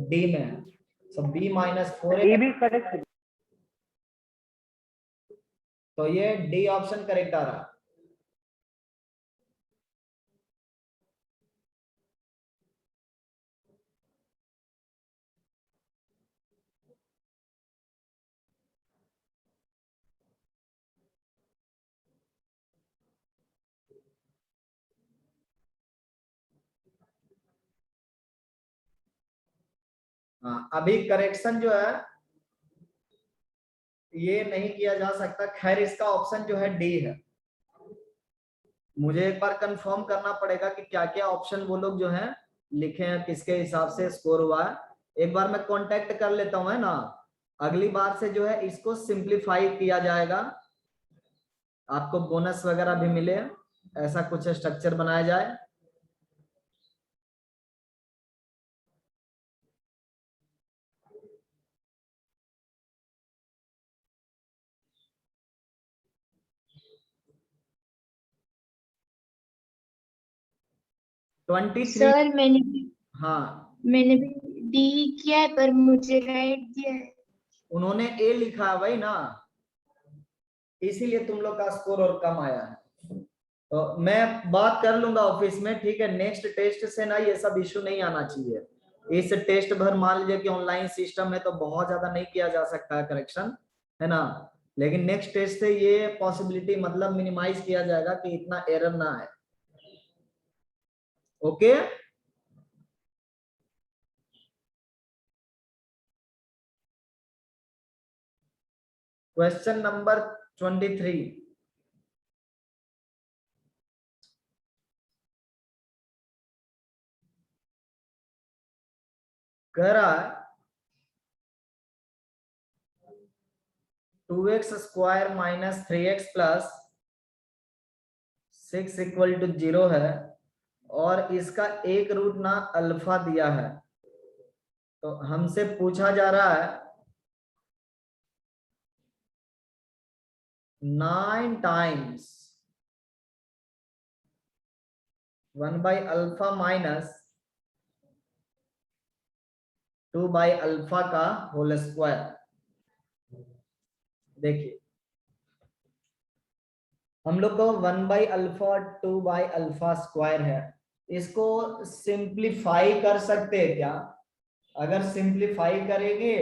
d में है। सो b माइनस 4a, ये भी करेक्ट है। तो ये डी ऑप्शन करेक्ट आ रहा। हाँ अभी करेक्शन जो है ये नहीं किया जा सकता, खैर इसका ऑप्शन जो है डी है। मुझे एक बार कंफर्म करना पड़ेगा कि क्या क्या ऑप्शन वो लोग जो है लिखे हैं, किसके हिसाब से स्कोर हुआ है। एक बार मैं कांटेक्ट कर लेता हूं, है ना, अगली बार से जो है इसको सिंप्लीफाई किया जाएगा, आपको बोनस वगैरह भी मिले, ऐसा कुछ स्ट्रक्चर बनाया जाए। सर मैंने भी डी किया है पर मुझे राइट दिया है। उन्होंने ए लिखा है भाई ना, इसीलिए तुम लोग का स्कोर और कम आया है। तो मैं बात कर लूंगा ऑफिस में, ठीक है, नेक्स्ट टेस्ट से ना ये सब इश्यू नहीं आना चाहिए। इस टेस्ट भर मान लीजिए कि ऑनलाइन सिस्टम है तो बहुत ज्यादा नहीं किया जा सकता है करेक्शन, है ना, लेकिन नेक्स्ट टेस्ट से ये पॉसिबिलिटी मतलब मिनिमाइज किया जाएगा कि इतना एरर ना आए। ओके क्वेश्चन नंबर 23, कह रहा है 2x square minus 3x plus 6 equal to 0 है, और इसका एक रूट ना अल्फा दिया है। तो हमसे पूछा जा रहा है 9 times 1 by alpha minus 2 by alpha का होल स्क्वायर। देखिए हम लोग को 1 बाई अल्फा और 2 बाई अल्फा स्क्वायर है, इसको सिंप्लीफाई कर सकते हैं क्या? अगर सिंप्लीफाई करेंगे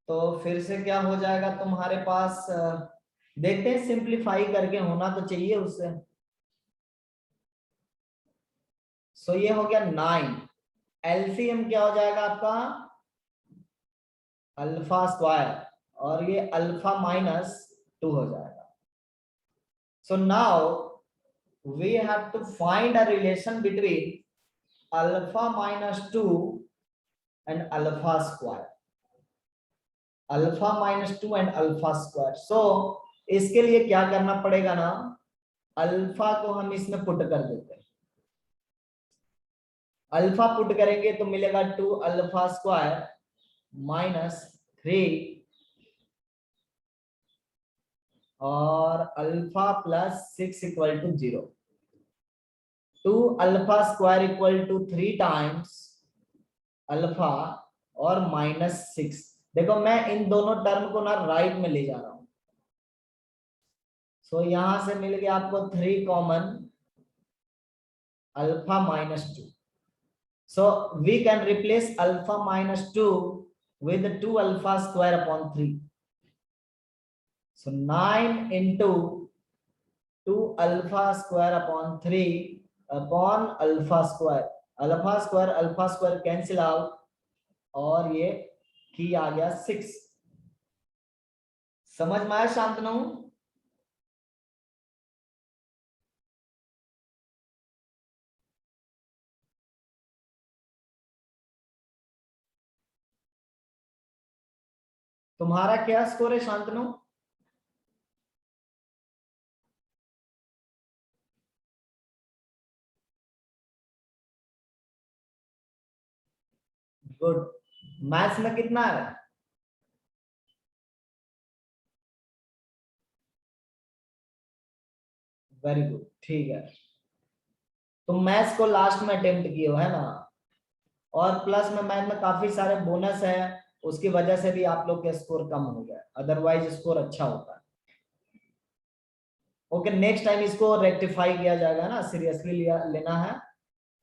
तो फिर से क्या हो जाएगा तुम्हारे पास, देखते हैं सिंप्लीफाई करके होना तो चाहिए उससे। सो ये हो गया 9, एलसीएम क्या हो जाएगा आपका अल्फा स्क्वायर, और ये अल्फा माइनस 2 हो जाएगा। So now we have to find a relation between alpha minus 2 and alpha square, alpha minus 2 and alpha square। so इसके लिए क्या करना पड़ेगा ना, अल्फा को हम इसमें पुट कर देते हैं, अल्फा पुट करेंगे तो मिलेगा 2 अल्फा स्क्वायर माइनस 3 और alpha plus 6 equal to 0। 2 alpha square equal to 3 times alpha और माइनस 6। देखो मैं इन दोनों टर्म को ना राइट में ले जा रहा हूं, सो यहां से मिल गया आपको 3 common alpha minus 2। So we can replace alpha minus 2 with 2 alpha square upon 3. So 9 into 2 alpha square upon 3 upon alpha square. Alpha square cancel out और ये की आ गया 6. समझ में आया शांतनु? तुम्हारा क्या स्कोर है शांतनु? गुड. मैथ्स में कितना है? Very good. ठीक है. तुम मैथ्स को लास्ट में अटेम्प्ट किए हो है ना, और प्लस में मैथ में काफी सारे बोनस है, उसकी वजह से भी आप लोग का स्कोर कम हो गया, अदरवाइज स्कोर अच्छा होता है. ओके, नेक्स्ट टाइम इसको रेक्टिफाई किया जाएगा ना, सीरियसली लेना है,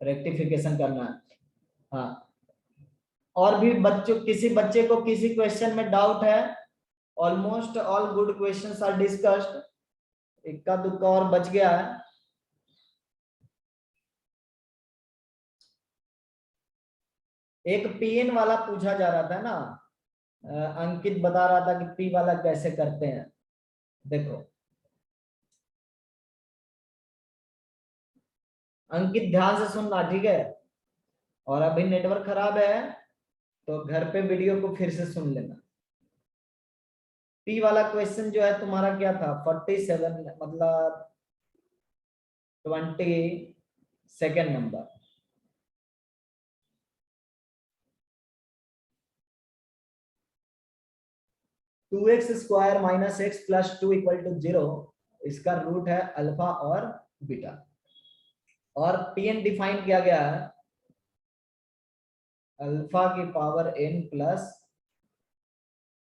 रेक्टिफिकेशन करना है. हाँ, और भी बच्चों, किसी बच्चे को किसी क्वेश्चन में डाउट है? Almost all good questions are discussed. इक्का दुक्का और बच गया है. एक पीएन वाला पूछा जा रहा था ना, अंकित बता रहा था कि पी वाला कैसे करते हैं. देखो अंकित, ध्यान से सुनना, ठीक है? और अभी नेटवर्क खराब है तो घर पे वीडियो को फिर से सुन लेना. पी वाला क्वेश्चन जो है तुम्हारा क्या था? 47 मतलब 22nd number. Two X square minus X plus 2 equal to 0. इसका रूट है अल्फा और बीटा. और पीएन डिफाइन किया गया है अल्फा की पावर n प्लस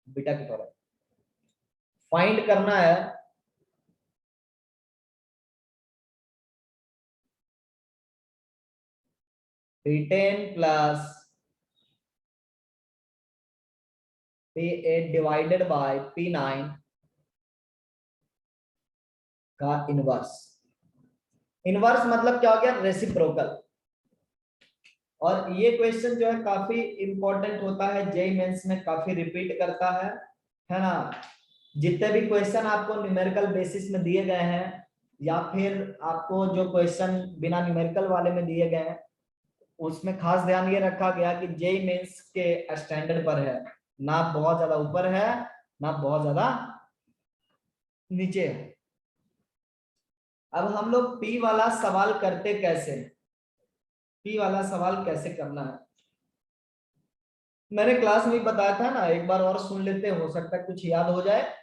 बीटा की पावर. फाइंड करना है P10 plus P8 divided by P9 का इनवर्स. इनवर्स मतलब क्या हो गया? रेसिप्रोकल. और ये क्वेश्चन जो है काफी इंपॉर्टेंट होता है, जेईई मेंस में काफी रिपीट करता है ना. जितने भी क्वेश्चन आपको न्यूमेरिकल बेसिस में दिए गए हैं या फिर आपको जो क्वेश्चन बिना न्यूमेरिकल वाले में दिए गए हैं, उसमें खास ध्यान ये रखा गया कि जेईई मेंस के स्टैंडर्ड पर है, ना बहुत ज्यादा ऊपर है ना बहुत ज्यादा नीचे है. अब हम लोग पी वाला सवाल करते कैसे? पी वाला सवाल कैसे करना है मैंने क्लास में बताया था ना, एक बार और सुन लेते, हो सकता है कुछ याद हो जाए.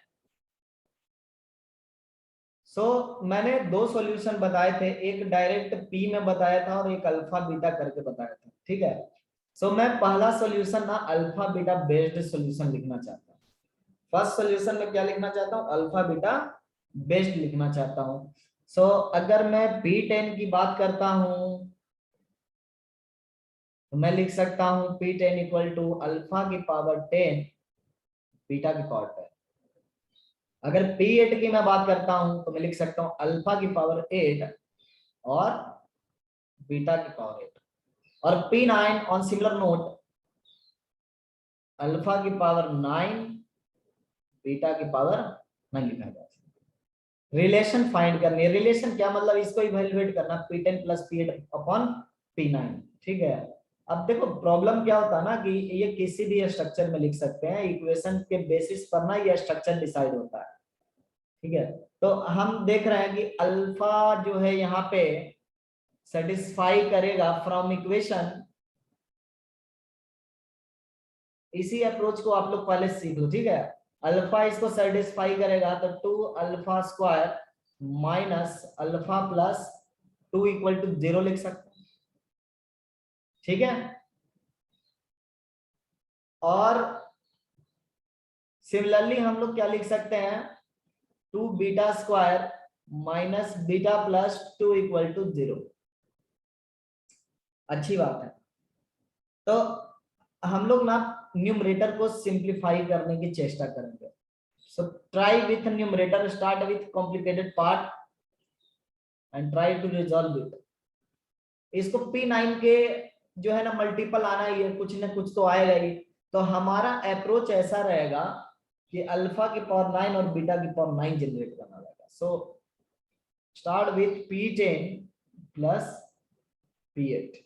मैंने 2 सॉल्यूशन बताए थे, एक डायरेक्ट पी में बताया था और एक अल्फा बीटा करके बताया था, ठीक है? मैं पहला सॉल्यूशन ना अल्फा बीटा बेस्ड सॉल्यूशन लिखना चाहता हूँ. फर्स्ट सॉल्यूशन में क्या लिखना चाहता हूँ? अल्फा बीटा बेस्ड लिखना चाहता हूँ. अगर मैं P10 की बात करता हूँ तो मैं लिख सकता हूँ P10 इक्वल टू अल्फा की पावर 10 बीटा की पावर 10. अगर P8 की मैं बात करता हूं तो मैं लिख सकता हूं अल्फा की पावर 8 और बीटा की पावर 8. और P9 on similar note alpha की पावर 9 बीटा की पावर 9 लिखा जा सकता है. रिलेशन फाइंड करनी है. रिलेशन क्या मतलब? इसको इवैल्यूएट करना, P10 plus P8 upon P9, ठीक है? अब देखो प्रॉब्लम क्या होता है ना कि ये किसी भी स्ट्रक्चर में लिख सकते हैं, इक्वेशन के बेसिस पर ना ये स्ट्रक्चर डिसाइड होता है, ठीक है? तो हम देख रहे हैं कि अल्फा जो है यहाँ पे सेटिस्फाई करेगा फ्रॉम इक्वेशन. इसी अप्रोच को आप लोग पहले सीख लो, ठीक है? अल्फा इसको सेटिस्फाई करेगा तो 2 alpha square minus alpha plus 2 equal to 0 लिख सकते हैं, ठीक है? और सिमिलरली हम लोग क्या लिख सकते हैं? 2 beta square minus beta plus 2 equal to 0. अच्छी बात है. तो हम लोग ना न्यूमरेटर को सिंप्लीफाई करने की चेष्टा करेंगे। So try with numerator, start with complicated part and try to resolve it. इसको P9 के जो है ना मल्टीपल आना ही है, कुछ ना कुछ तो आएगा ही। तो हमारा अप्रोच ऐसा रहेगा कि अल्फा की पावर 9 और बीटा की पावर 9 जनरेट करना रहेगा। So start with P10 plus P8।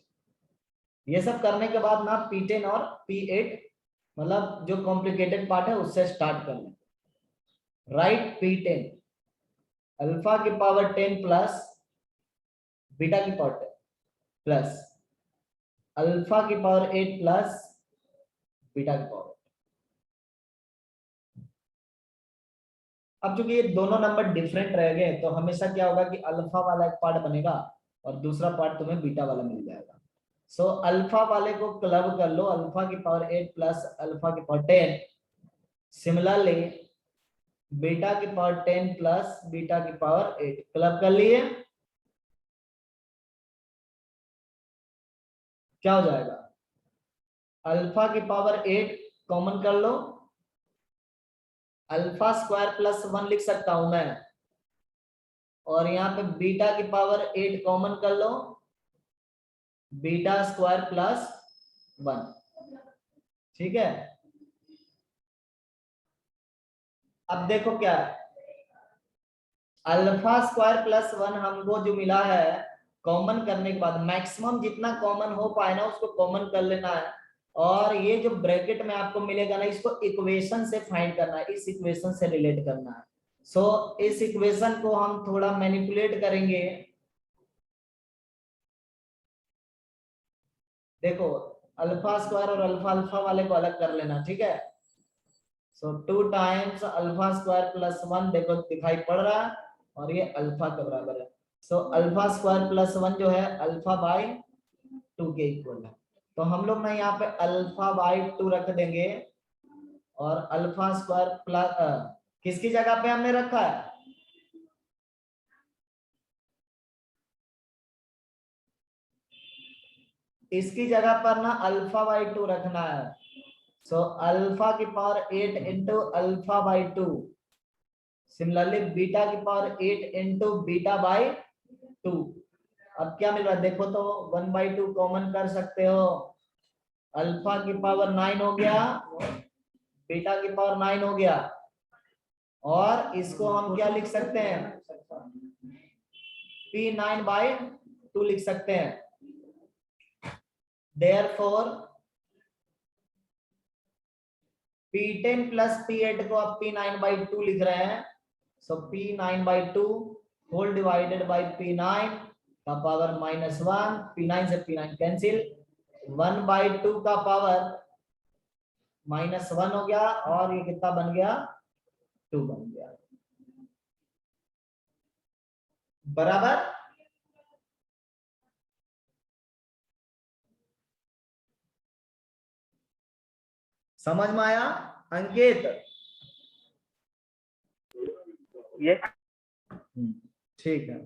ये सब करने के बाद ना P10 और P8 मतलब जो कॉम्प्लिकेटेड पार्ट है उससे स्टार्ट कर लें। राइट P10 अल्फा की पावर 10 प्लस बीटा की पावर 10 प्लस अल्फा की पावर 8 प्लस बीटा की पावर 8। अब चूंकि ये दोनों नंबर डिफरेंट रह गए तो हमेशा क्या होगा कि अल्फा वाला एक पार्ट बनेगा और दूसरा पार्ट तुम्हें बीटा वाला मिल जाएगा। सो अल्फा वाले को क्लब कर लो, अल्फा की पावर 8 प्लस अल्फा की पावर 10। सिमिलरली बीटा की पावर 10 प्लस बीटा की पावर 8 क्लब कर लिए, क्या हो जाएगा? अल्फा की पावर 8 कॉमन कर लो, अल्फा स्क्वायर प्लस 1 लिख सकता हूं मैं, और यहाँ पे बीटा की पावर 8 कॉमन कर लो, बीटा स्क्वायर प्लस 1। ठीक है, अब देखो क्या है, अल्फा स्क्वायर प्लस 1 हमको जो मिला है कॉमन करने के बाद मैक्सिमम जितना कॉमन हो पाए ना उसको कॉमन कर लेना है, और ये जो ब्रैकेट में आपको मिलेगा ना इसको इक्वेशन से फाइंड करना है, इस इक्वेशन से रिलेट करना है। सो इस इक्वेशन को हम थोड़ा मैनिपुलेट करेंगे। देखो अल्फा स्क्वायर और अल्फा अल्फा वाले को अलग कर लेना, ठीक है। सो 2 टाइम्स अल्फा स्क्वायर प्लस 1 देखो दिखाई पड़ रहा है और ये अल्फा के बराबर है। सो अल्फा स्क्वायर प्लस 1 जो है अल्फा बाई 2 के इक्वल है। तो हम लोग ना यहाँ पे अल्फा बाई 2 रख देंगे और अल्फा स्क्वायर प्लस किसकी जगह पे हमने रखा है? इसकी जगह पर ना अल्फा बाई 2 रखना है। सो अल्फा की power 8 into alpha by 2। Similarly beta की पावर 8 इंटू बीटा बाई 2। अब क्या मिल रहा है देखो तो 1 बाई 2 कॉमन कर सकते हो, अल्फा की पावर 9 हो गया, बीटा की पावर 9 हो गया, और इसको हम क्या लिख सकते हैं? P9 बाई 2 लिख सकते हैं। Therefore P10 प्लस P8 को आप P9 बाई 2 लिख रहे हैं। So P9 by 2 whole divided by P9 का पावर -1, P9 से P9 कैंसिल, 1 बाई 2 का पावर -1 हो गया, और ये कितना बन गया? 2 बन गया, बराबर। समझ में आया अंकित? यस ठीक है।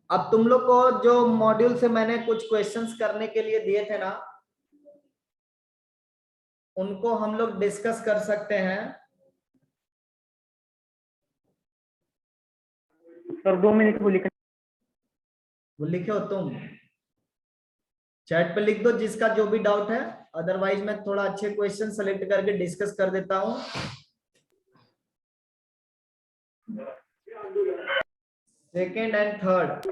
अब तुम लोग को जो मॉड्यूल से मैंने कुछ क्वेश्चंस करने के लिए दिए थे ना, उनको हम लोग डिस्कस कर सकते हैं। सर 2 मिनट वो लिखना। वो लिखे हो तुम? चैट पे लिख दो जिसका जो भी डाउट है, अदरवाइज मैं थोड़ा अच्छे क्वेश्चन सेलेक्ट करके डिस्कस कर देता हूं। Second and third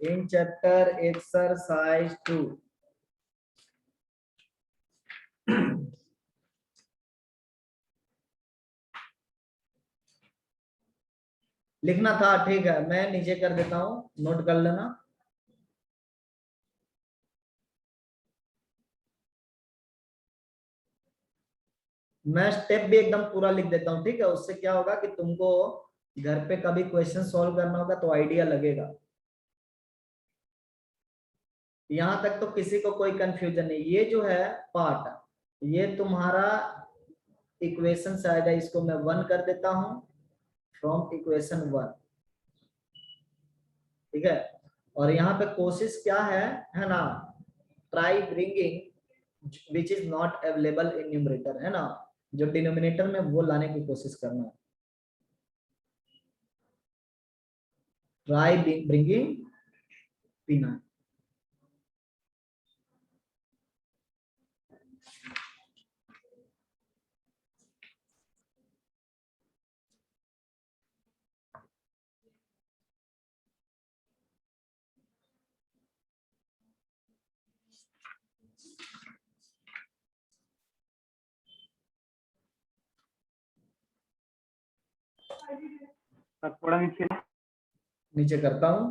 in chapter exercise 2 लिखना था, ठीक है, मैं नीचे कर देता हूं, नोट कर लेना। मैं स्टेप भी एकदम पूरा लिख देता हूं, ठीक है। उससे क्या होगा कि तुमको घर पे कभी क्वेश्चन सॉल्व करना होगा तो आइडिया लगेगा। यहां तक तो किसी को कोई कंफ्यूजन नहीं। ये जो है पार्ट ये तुम्हारा इक्वेशन से आएगा, इसको मैं 1 कर देता हूं फ्रॉम इक्वेशन 1, ठीक है। और यहाँ पे कोशिश क्या है ना, try bringing which is not available in numerator, है ना, जो डिनोमिनेटर में वो लाने की कोशिश करना है। Try bringing P9। सर थोड़ा नीचे करता हूं।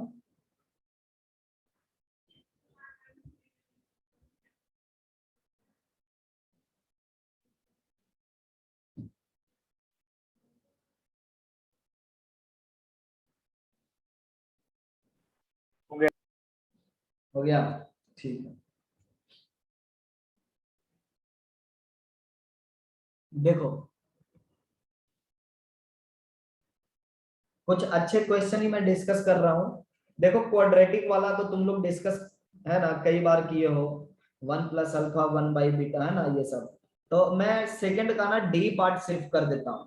हो गया। हो गया, ठीक है। देखो कुछ अच्छे क्वेश्चन ही मैं डिस्कस कर रहा हूं। देखो क्वाड्रेटिक वाला तो तुम लोग डिस्कस, है ना, कई बार किए हो, 1+α 1/β, है ना, ये सब। तो मैं सेकंड का ना डी पार्ट सिर्फ कर देता हूं,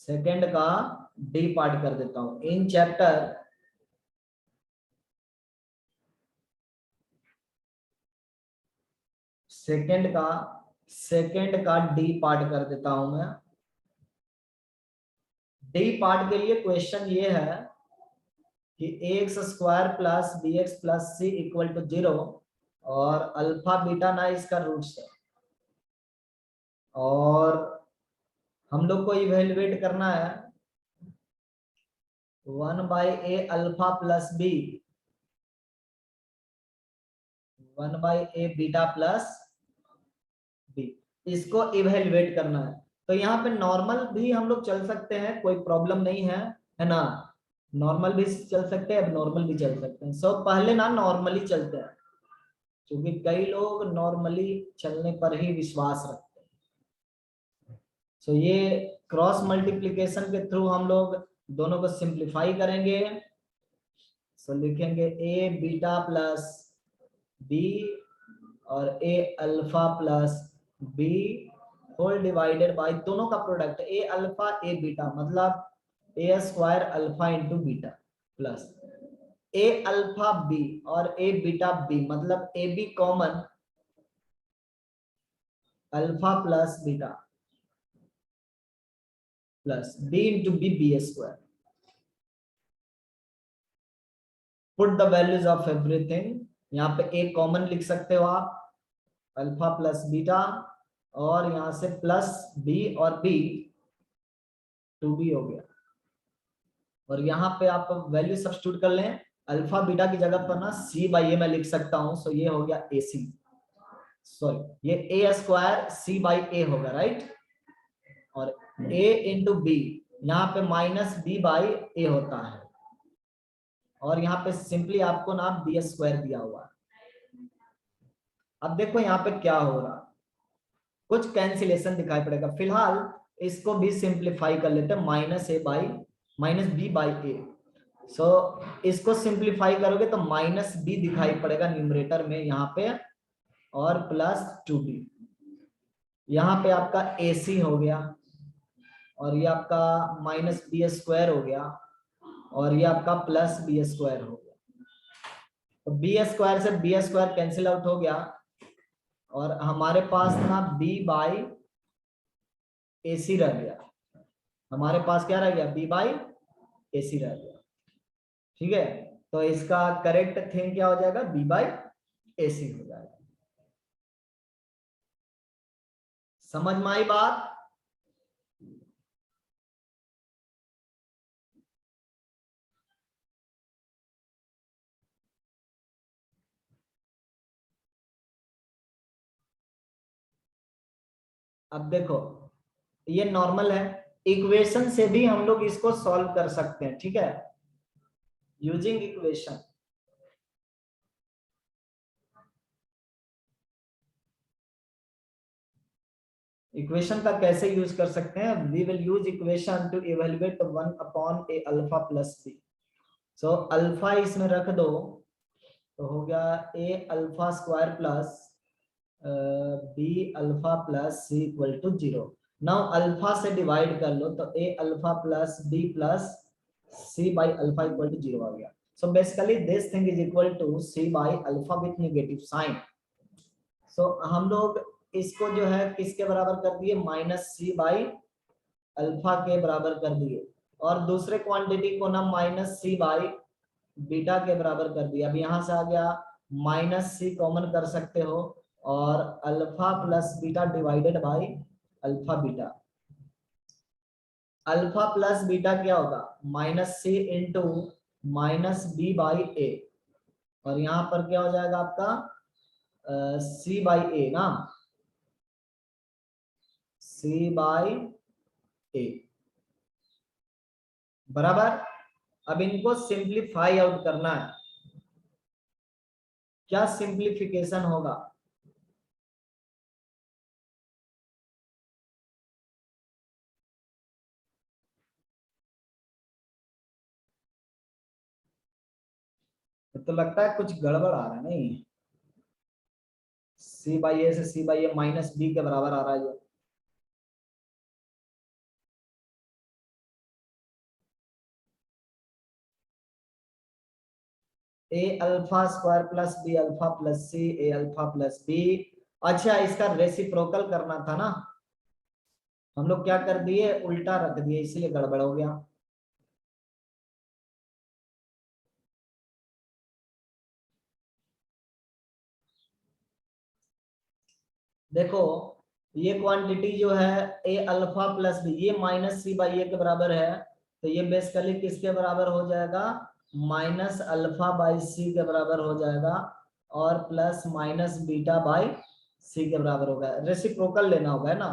सेकंड का डी पार्ट कर देता हूं इन चैप्टर सेकंड का डी पार्ट कर देता हूं मैं। डी पार्ट के लिए क्वेश्चन ये है कि ax² plus bx plus c equal to 0 और अल्फा बीटा ना इसका रूट्स है, और हम लोग को इवेलुएट करना है 1/a alpha plus b 1/a beta plus b, इसको इवेलुएट करना है। तो यहाँ पे नॉर्मल भी हम लोग चल सकते हैं, कोई प्रॉब्लम नहीं है ना, नॉर्मल भी चल सकते हैं, अब नॉर्मल भी चल सकते हैं। सो पहले ना नॉर्मली चलते हैं, क्योंकि कई लोग नॉर्मली चलने पर ही विश्वास रखते हैं। सो ये क्रॉस मल्टीप्लिकेशन के थ्रू हम लोग दोनों को सिंप्लीफाई करेंगे। सो लिखेंगे a बीटा प्लस b और a alpha plus b whole divided by दोनों का product a alpha a beta, मतलब a² alpha into beta plus a alpha b और a बीटा b, मतलब a b common alpha plus beta plus b into b² put the values of everything. यहाँ पे a common लिख सकते हो आप, alpha plus beta, और यहां से प्लस b और b 2b हो गया। और यहाँ पे आप वैल्यू सब्स्टिट्यूट कर लें, अल्फा बीटा की जगह पर ना c/a मैं लिख सकता हूं, सो ये हो गया ac, सॉरी ये a² c/a होगा, राइट। और a इंटू बी, यहाँ पे -b/a होता है, और यहाँ पे सिंपली आपको ना b² दिया हुआ है। अब देखो यहाँ पे क्या हो रहा, कुछ कैंसिलेशन दिखाई पड़ेगा। फिलहाल इसको भी सिंप्लीफाई कर लेते हैं, -b/a। सो इसको सिंप्लीफाई करोगे तो -b दिखाई पड़ेगा न्यूमरेटर में यहाँ पे, और प्लस 2b। यहाँ पे आपका ac हो गया, और ये आपका -b² हो गया, और ये आपका प्लस b² हो गया। तो b² से b² कैंसिल आउट हो गया, और हमारे पास ना b/ac रह गया, हमारे पास क्या रह गया, b/ac रह गया, ठीक है। तो इसका करेक्ट थिंग क्या हो जाएगा, b/ac हो जाएगा। समझ में आई बात। अब देखो ये नॉर्मल है, इक्वेशन से भी हम लोग इसको सॉल्व कर सकते हैं, ठीक है, यूजिंग इक्वेशन। इक्वेशन का कैसे यूज कर सकते हैं? We will use equation to evaluate 1/a alpha plus B. So alpha इसमें रख दो तो हो गया a alpha square plus b alpha plus c equal to 0। Now alpha से डिवाइड कर लो तो a alpha plus b plus c by alpha equal to 0 आ गया। So basically this thing is equal to c by alpha with negative sign. So हम लोग इसको जो है किसके बराबर कर दिए? माइनस सी बाई अल्फा के बराबर कर दिए, और दूसरे क्वांटिटी को ना माइनस सी बाई बीटा के बराबर कर दिया। अब यहाँ से आ गया माइनस सी कॉमन कर सकते हो, और alpha plus beta divided by alpha beta. Alpha plus beta क्या होगा? Minus C into minus B by A, और यहाँ पर क्या हो जाएगा आपका सी बाई ए ना, सी बाई ए बराबर। अब इनको सिंप्लीफाई आउट करना है। क्या सिंप्लीफिकेशन होगा? तो लगता है कुछ गड़बड़ आ रहा है। नहीं, सी बाई ए से C by A minus B के बराबर आ रहा है ये। A alpha square plus B alpha plus C A alpha plus B. अच्छा, इसका रेसिप्रोकल करना था ना, हम लोग क्या कर दिए? उल्टा रख दिए, इसलिए गड़बड़ हो गया। देखो ये क्वांटिटी जो है ए अल्फा प्लस बी, ये माइनस सी बाई ए के बराबर है, तो ये बेसिकली किसके बराबर हो जाएगा? माइनस अल्फा बाई सी के बराबर हो जाएगा, और प्लस माइनस बीटा बाई सी के बराबर होगा। रेसिप्रोकल लेना होगा है ना,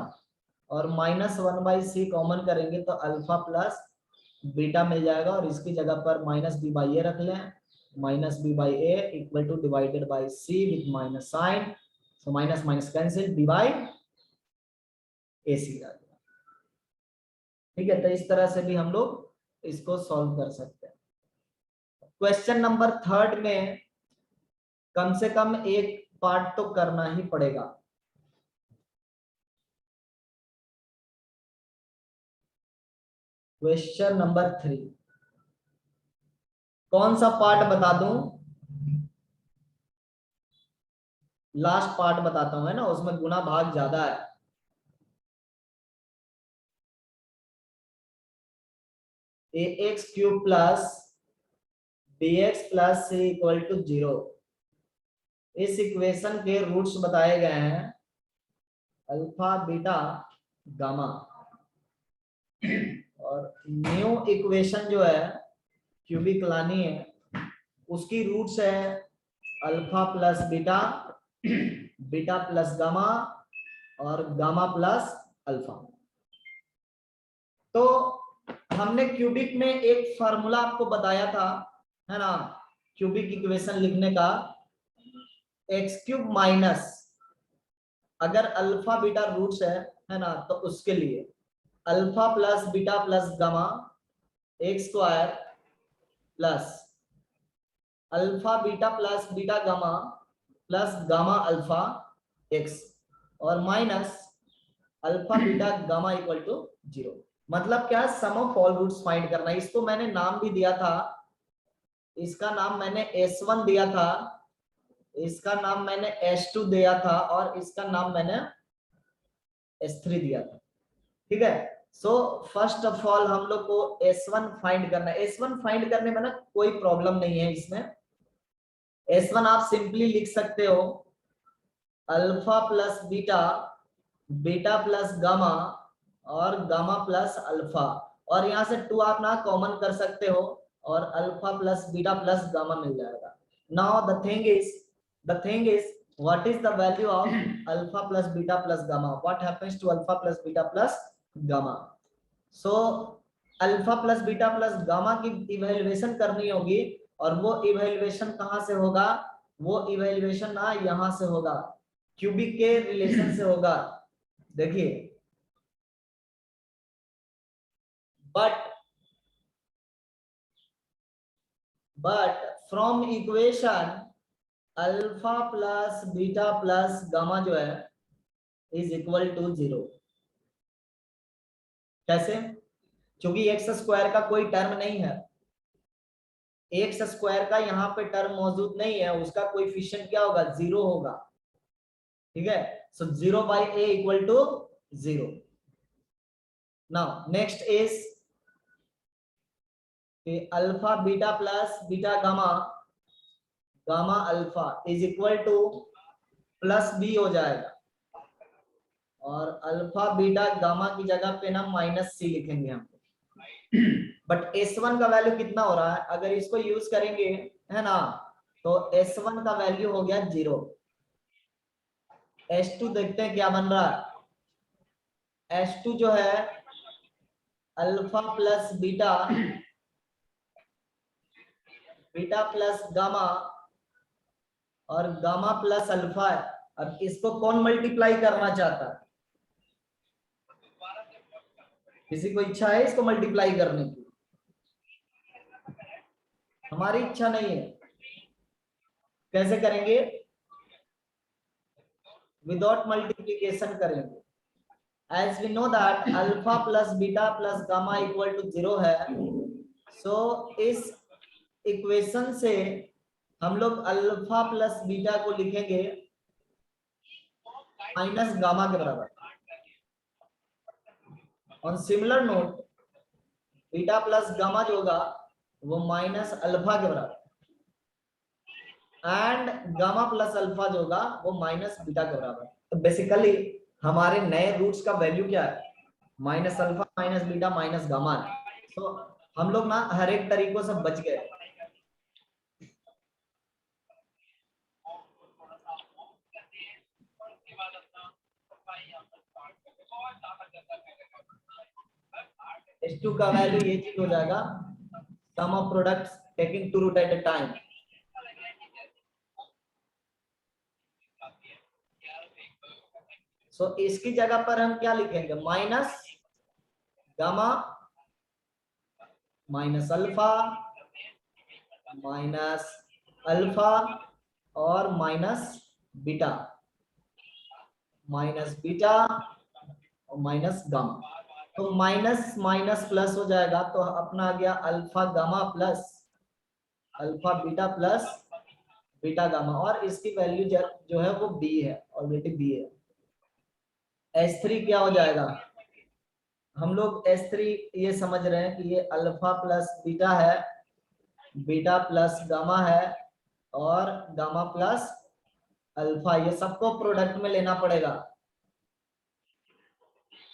और माइनस 1 बाई सी कॉमन करेंगे तो अल्फा प्लस बीटा मिल जाएगा, और इसकी जगह पर माइनस बी बाई ए रख लें। Minus B by A equal to divided by C with minus sign, so minus minus cancel, D by A C आ गया। ठीक है, तो इस तरह से भी हम लोग इसको सॉल्व कर सकते हैं। क्वेश्चन नंबर 3 में कम से कम एक पार्ट तो करना ही पड़ेगा। क्वेश्चन नंबर 3 कौन सा पार्ट बता दूं? लास्ट पार्ट बताता हूं है ना, उसमें गुना भाग ज्यादा है। A X cube plus B X plus C equal to 0। इस इक्वेशन के रूट्स बताए गए हैं अल्फा बीटा गामा, और न्यू इक्वेशन जो है क्यूबिक लानी है, उसकी रूट्स है alpha plus beta, beta plus gamma, और गामा प्लस अल्फा। तो हमने क्यूबिक में एक फार्मूला आपको बताया था है ना, क्यूबिक इक्वेशन लिखने का, एक्स क्यूब माइनस, अगर अल्फा बीटा रूट्स है ना, तो उसके लिए alpha plus beta plus gamma X square plus alpha beta plus beta gamma plus gamma alpha X, और minus alpha beta gamma equal to 0। मतलब क्या? Sum of all roots find करना है। इसको मैंने नाम भी दिया था, इसका नाम मैंने S1 दिया था, इसका नाम मैंने S2 दिया था, और इसका नाम मैंने S3 दिया था। ठीक है, सो फर्स्ट ऑफ ऑल हम लोग को S1 फाइंड करना है। S1 फाइंड करने में ना कोई प्रॉब्लम नहीं है इसमें। S1 आप सिंपली लिख सकते हो alpha plus beta, beta plus gamma, और गामा प्लस अल्फा, और यहाँ से 2 आप ना कॉमन कर सकते हो, और alpha plus beta plus gamma मिल जाएगा। Now the thing is what is the value of alpha plus beta plus gamma? What happens to alpha plus beta plus gamma? So alpha plus beta plus gamma की evaluation करनी होगी, और वो evaluation कहाँ से होगा? वो इवैल्यूएशन ना यहाँ से होगा, क्यूबिक के रिलेशन से होगा। देखिए but from equation alpha plus beta plus gamma जो है इज इक्वल टू 0। कैसे? क्योंकि एक्स स्क्वायर का कोई टर्म नहीं है, एक्स स्क्वायर का यहाँ पे टर्म मौजूद नहीं है, उसका कोएफिशिएंट क्या होगा? 0 होगा। ठीक है, so 0 by A equal to 0। Now next is alpha beta plus beta gamma, gamma alpha is equal to plus b हो जाएगा, और अल्फा बीटा गामा की जगह पे ना माइनस सी लिखेंगे हम। बट S1 का वैल्यू कितना हो रहा है? अगर इसको यूज करेंगे है ना, तो S1 का वैल्यू हो गया 0। S2 देखते हैं क्या बन रहा है। S2 जो है alpha plus beta, beta plus gamma और गामा प्लस अल्फा है। अब इसको कौन मल्टीप्लाई करना चाहता है? किसी को इच्छा है इसको मल्टीप्लाई करने की? हमारी इच्छा नहीं है। कैसे करेंगे? विदाउट मल्टीप्लिकेशन करेंगे। As we know that alpha plus beta plus gamma equal to 0 है, सो इस इक्वेशन से हम लोग अल्फा प्लस बीटा को लिखेंगे माइनस गामा के बराबर। On similar note beta plus gamma जो होगा वो माइनस अल्फा के बराबर, एंड गामा प्लस अल्फा जो होगा वो माइनस बीटा के बराबर। तो बेसिकली हमारे नए रूट्स का वैल्यू क्या है? Minus alpha minus beta minus gamma. तो हम लोग ना हर एक तरीकों से बच गए। S2 का वैल्यू ये चीज हो जाएगा, sum of products taking two root at a time. So इसकी जगह पर हम क्या लिखेंगे? Minus gamma minus alpha minus alpha और माइनस बीटा, माइनस बीटा और माइनस गामा। तो माइनस माइनस प्लस हो जाएगा, तो अपना आ गया alpha gamma plus alpha beta plus beta gamma, और इसकी वैल्यू जो है वो बी है, ऑलरेडी बी है। S3 क्या हो जाएगा? हम लोग S3 ये समझ रहे हैं कि ये अल्फा प्लस बीटा है, बीटा प्लस गामा है और गामा प्लस अल्फा, ये सबको प्रोडक्ट में लेना पड़ेगा।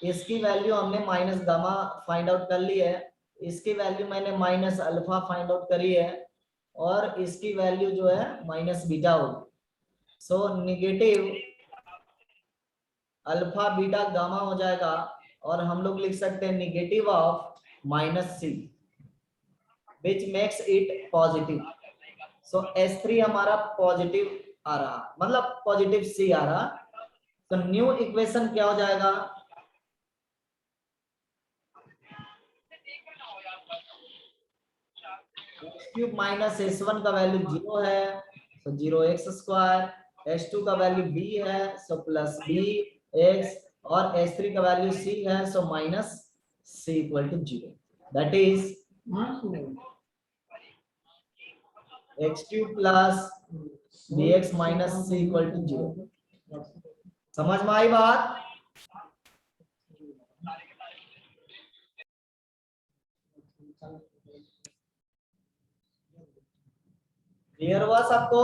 इसकी वैल्यू हमने माइनस गामा फाइंड आउट कर ली है, इसकी वैल्यू मैंने माइनस अल्फा फाइंड आउट करी है, और इसकी वैल्यू जो है माइनस बीटा होगी। So negative alpha beta gamma हो जाएगा, और हम लोग लिख सकते हैं negative of minus c, which makes it positive. So S3 हमारा पॉजिटिव आ रहा, मतलब पॉजिटिव सी आ रहा। तो न्यू इक्वेशन क्या हो जाएगा? क्यूब माइनस S1 का वैल्यू 0 है, तो 0x स्क्वायर, S2 का वैल्यू b है, सो प्लस bx, और S3 का वैल्यू c है, so minus c equal to 0। That is x cube plus bx minus c equal to 0। समझ में आई बात? क्लियर हुआ सबको?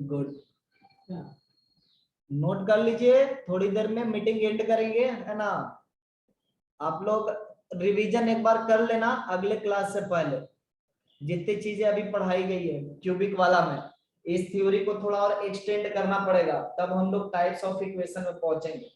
गुड, नोट कर लीजिए। थोड़ी देर में मीटिंग एंड करेंगे, है ना। आप लोग रिवीजन एक बार कर लेना अगले क्लास से पहले, जितनी चीजें अभी पढ़ाई गई है क्यूबिक वाला में, इस थ्योरी को थोड़ा और एक्सटेंड करना पड़ेगा, तब हम लोग टाइप्स ऑफ इक्वेशन में पहुंचेंगे।